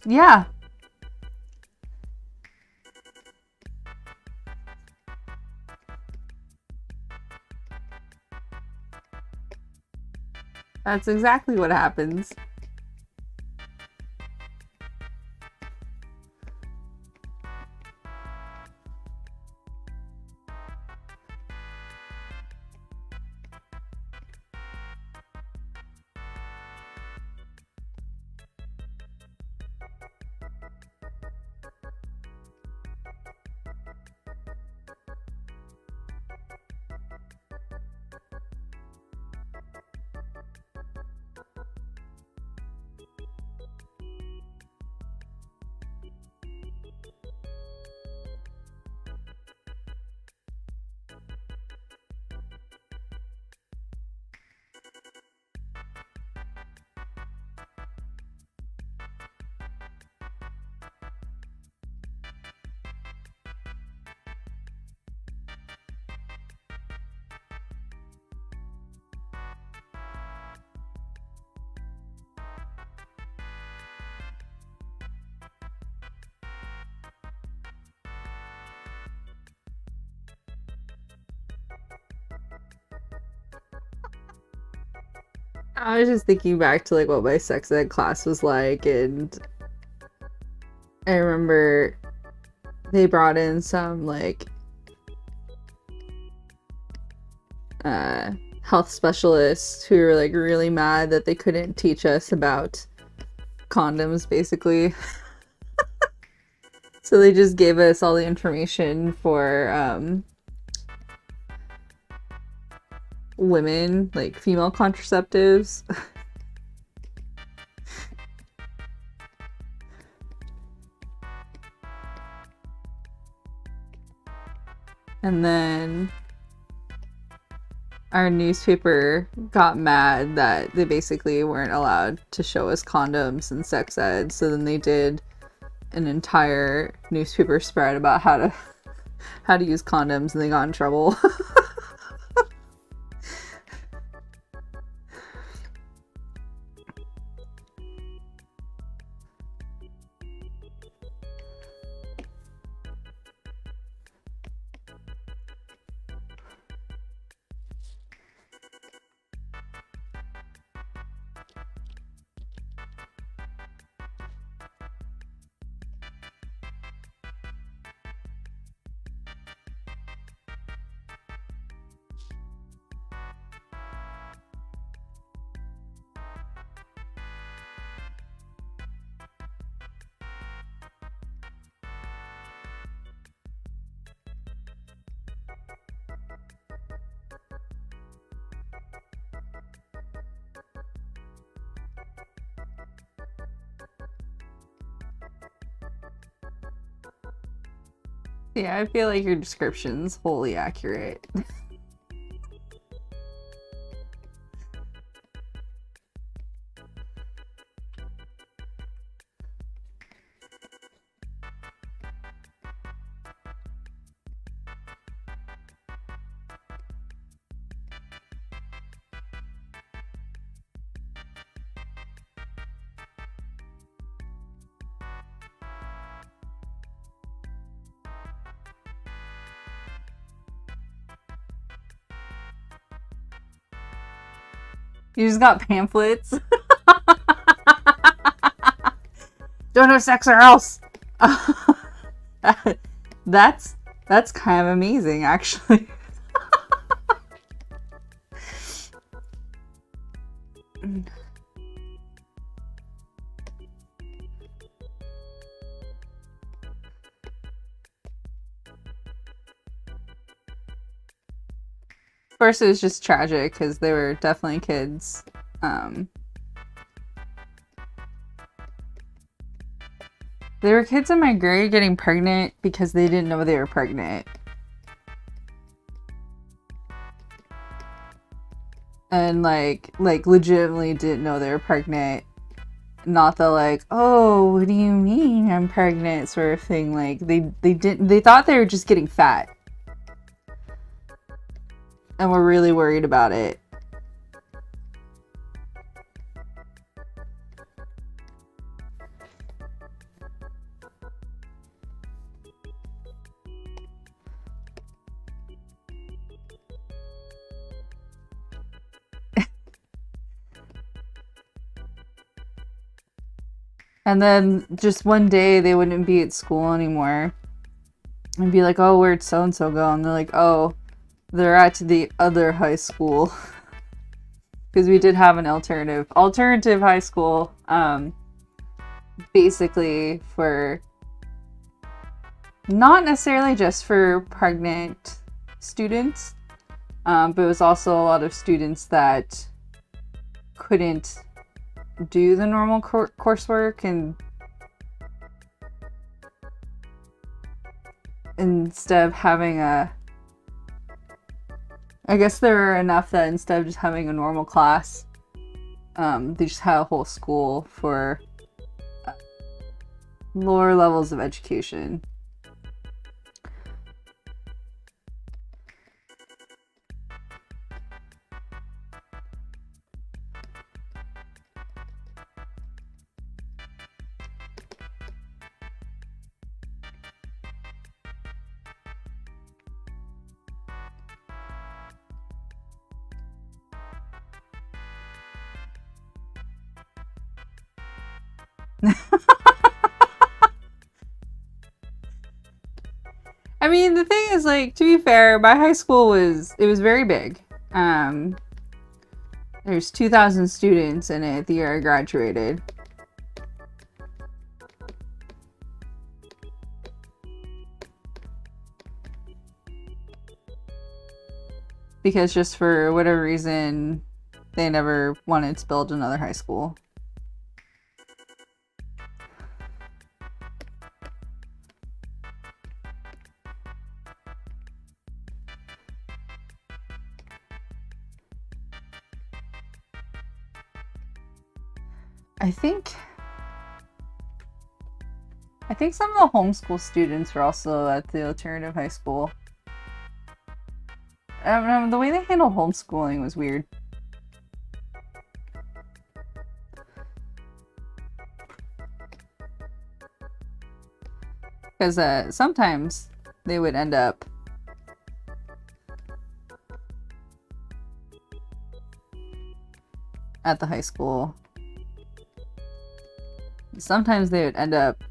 Yeah. That's exactly what happens. I was just thinking back to like what my sex ed class was like, and I remember they brought in some like health specialists who were like really mad that they couldn't teach us about condoms basically. So they just gave us all the information for women, like female contraceptives. And then our newspaper got mad that they basically weren't allowed to show us condoms in sex ed. So then they did an entire newspaper spread about how to use condoms, and they got in trouble. Yeah, I feel like your description's wholly accurate. You just got pamphlets. Don't have sex or else. that's that's kind of amazing, actually. First, it was just tragic because they were definitely kids. They were kids in my grade getting pregnant because they didn't know they were pregnant. And like legitimately didn't know they were pregnant. Not the like, oh, what do you mean I'm pregnant sort of thing. Like they thought they were just getting fat. And were really worried about it. And then just one day they wouldn't be at school anymore. And be like, oh, where'd so-and-so go? And they're like, oh, they're at the other high school. Because we did have an alternative high school. Basically for not necessarily just for pregnant students, but it was also a lot of students that couldn't do the normal coursework, and instead of having I guess there were enough that instead of just having a normal class, they just had a whole school for lower levels of education. I mean, the thing is, like, to be fair, my high school was very big. There's 2,000 students in it the year I graduated. Because just for whatever reason, they never wanted to build another high school. I think some of the homeschool students were also at the alternative high school. I don't know, the way they handled homeschooling was weird. Because sometimes they would end up at the high school. Sometimes they would end up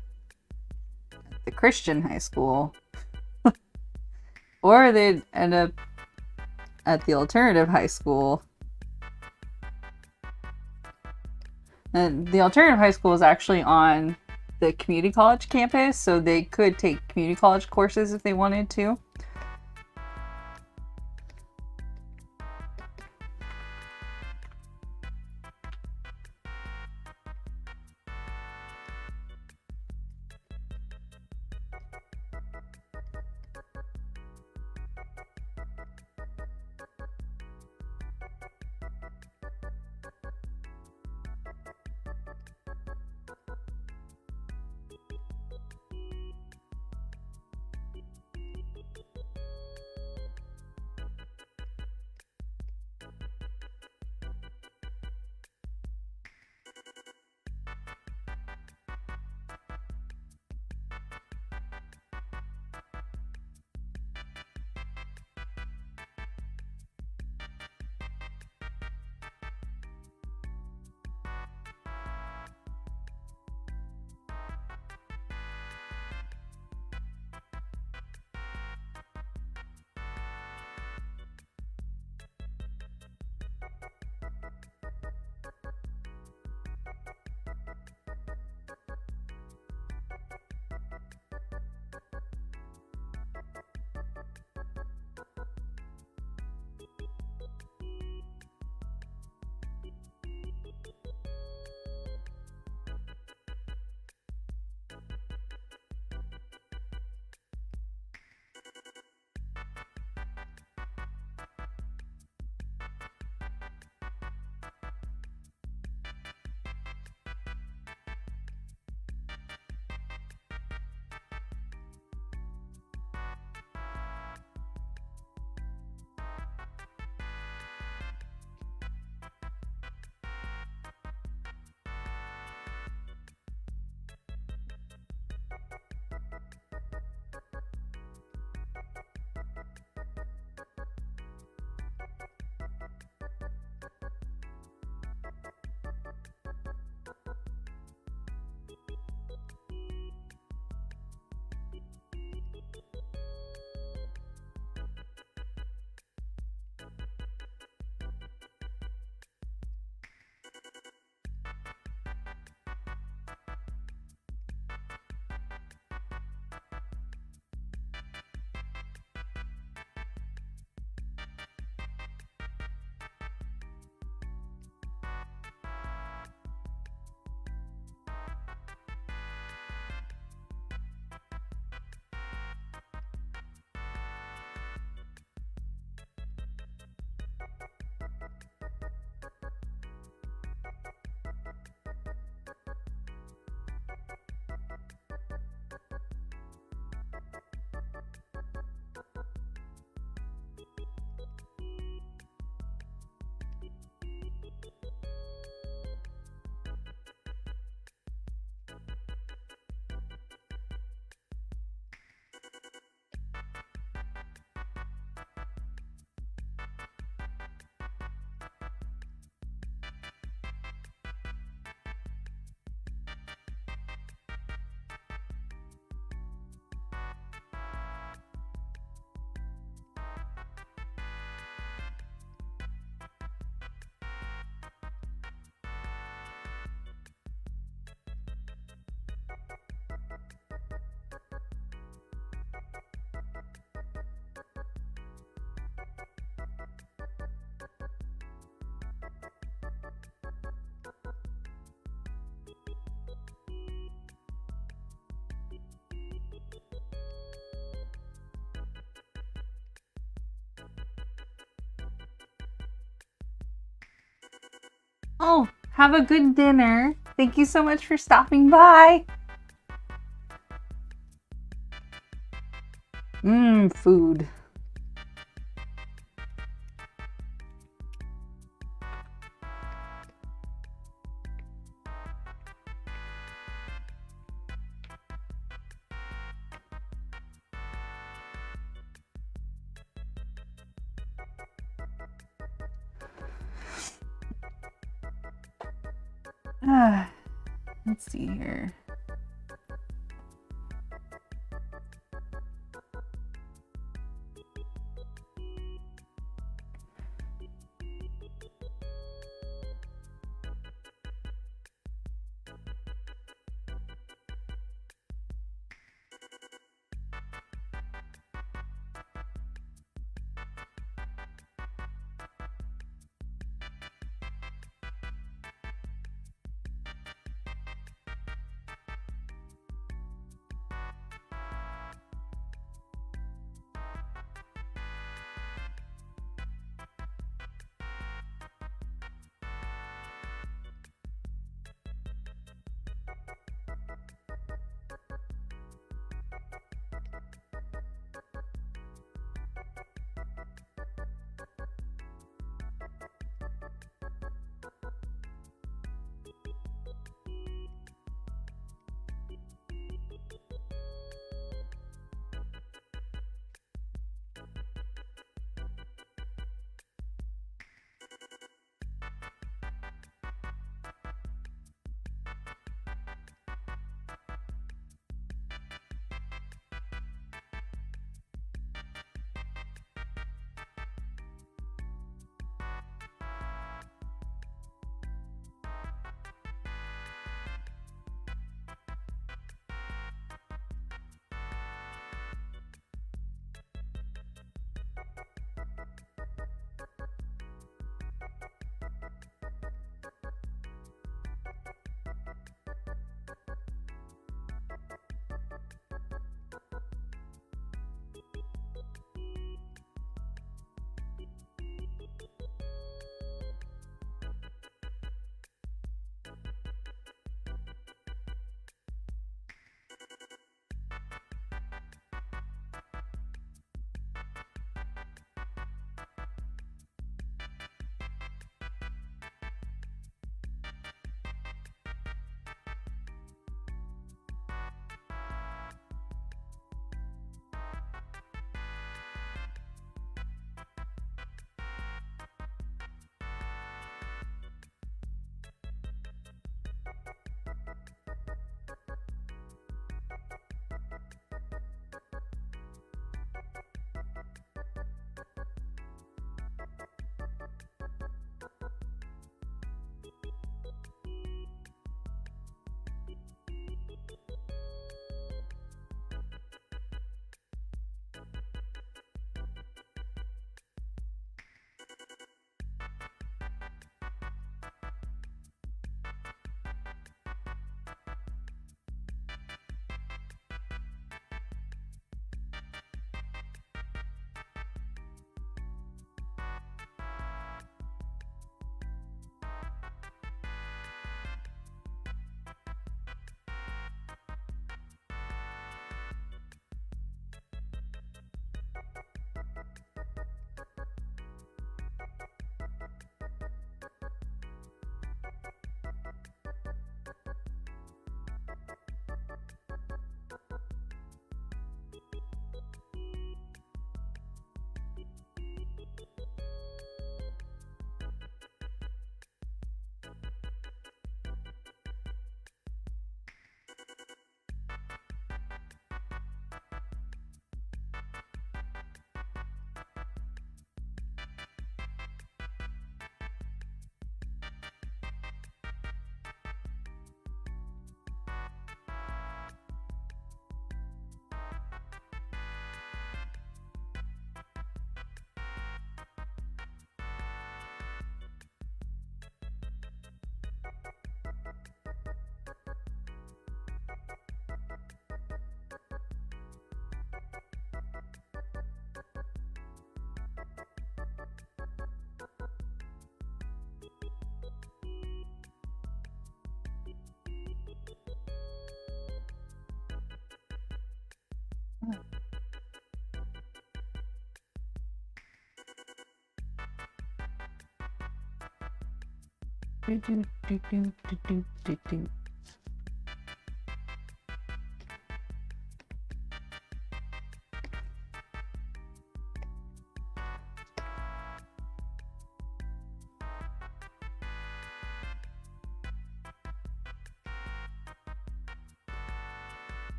at the Christian high school. Or they'd end up at the alternative high school. And the alternative high school is actually on the community college campus, so they could take community college courses if they wanted to. Oh, have a good dinner. Thank you so much for stopping by. Food. Let's see here.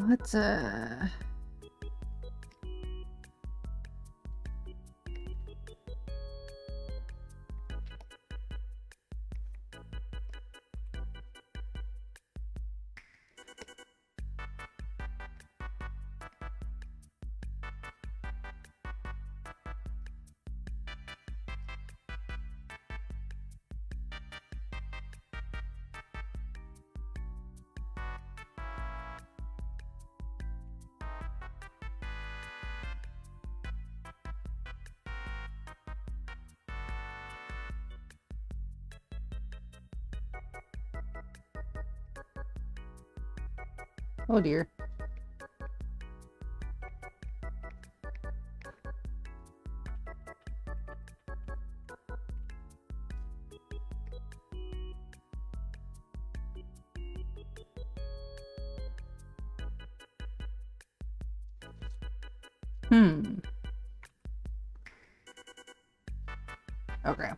Let's Oh dear. Okay.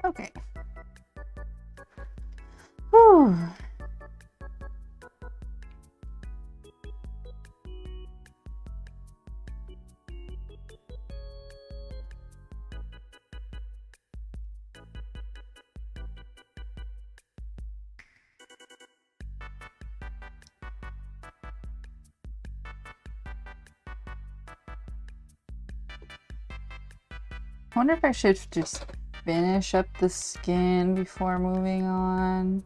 Okay. Whew. I wonder if I should just finish up the skin before moving on.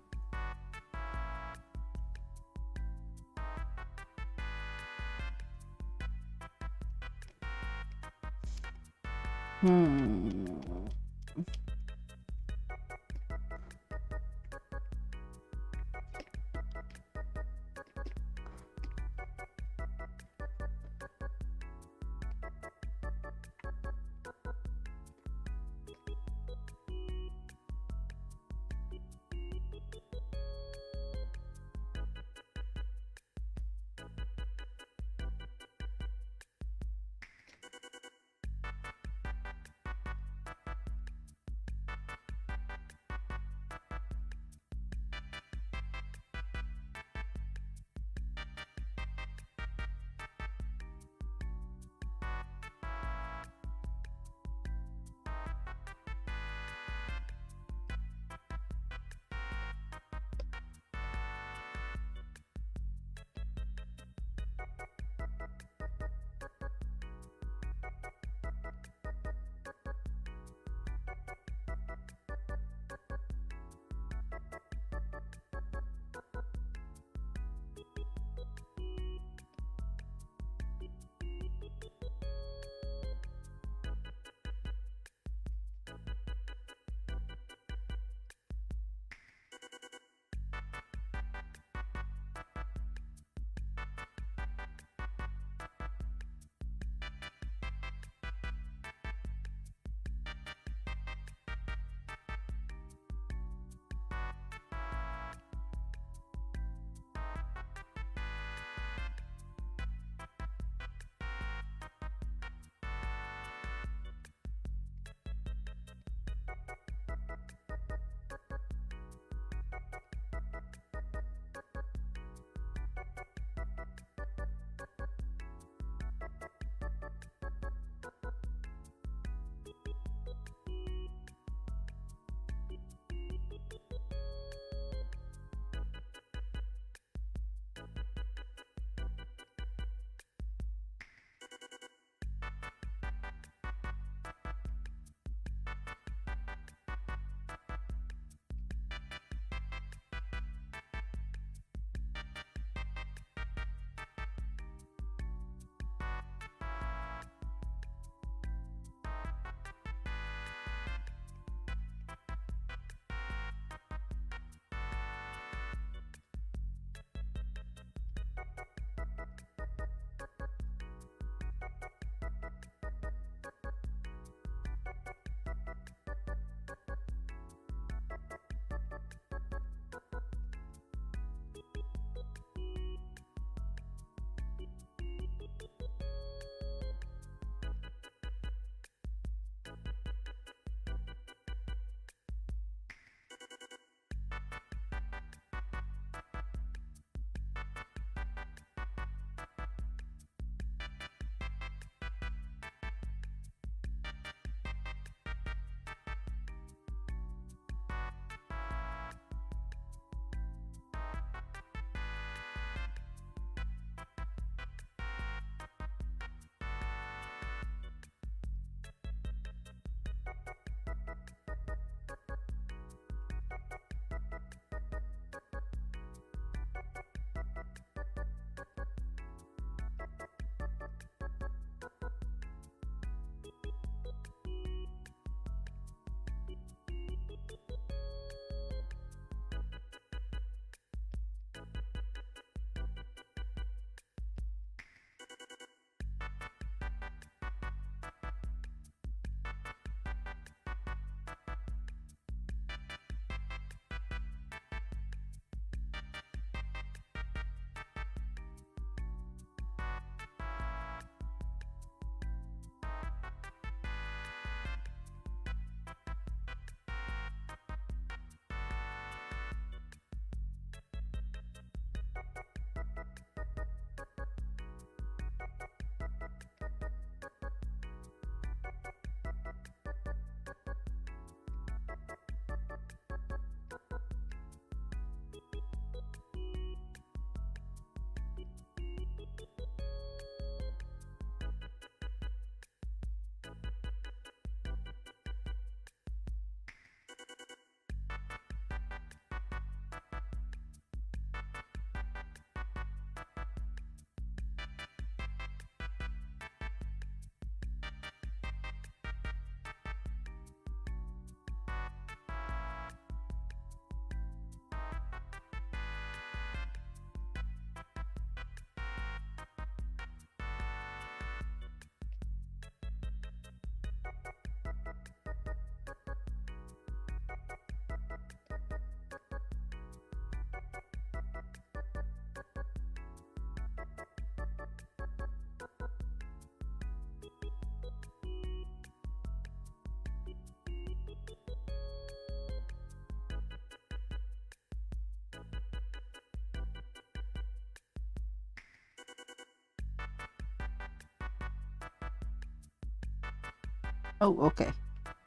Oh, okay.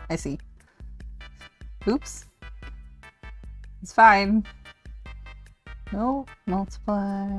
I see. Oops. It's fine. No, multiply.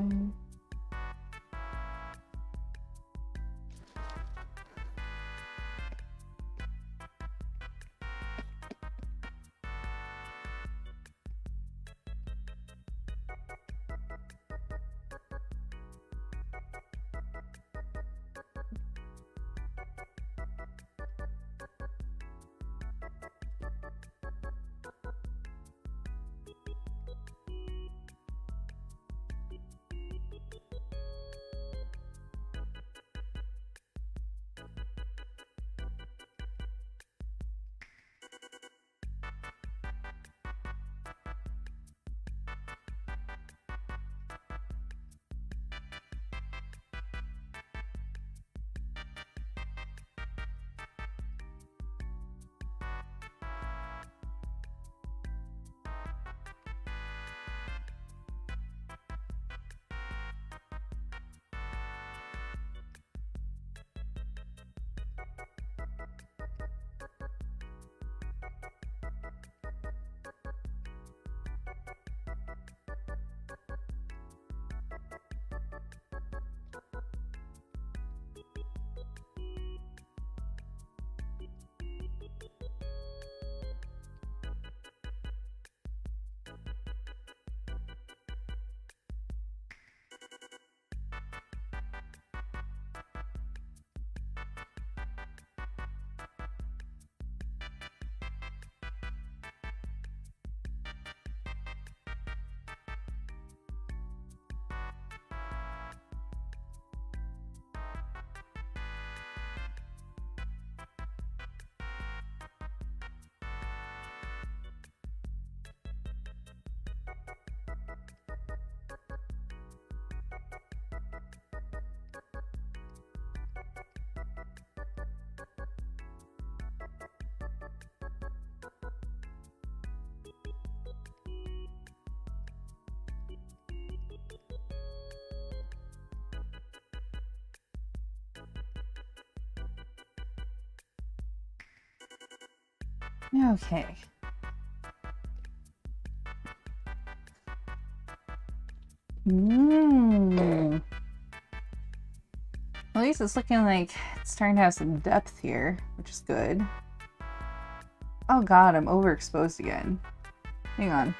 Okay. At least it's looking like it's starting to have some depth here, which is good. Oh god, I'm overexposed again. Hang on.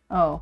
Oh.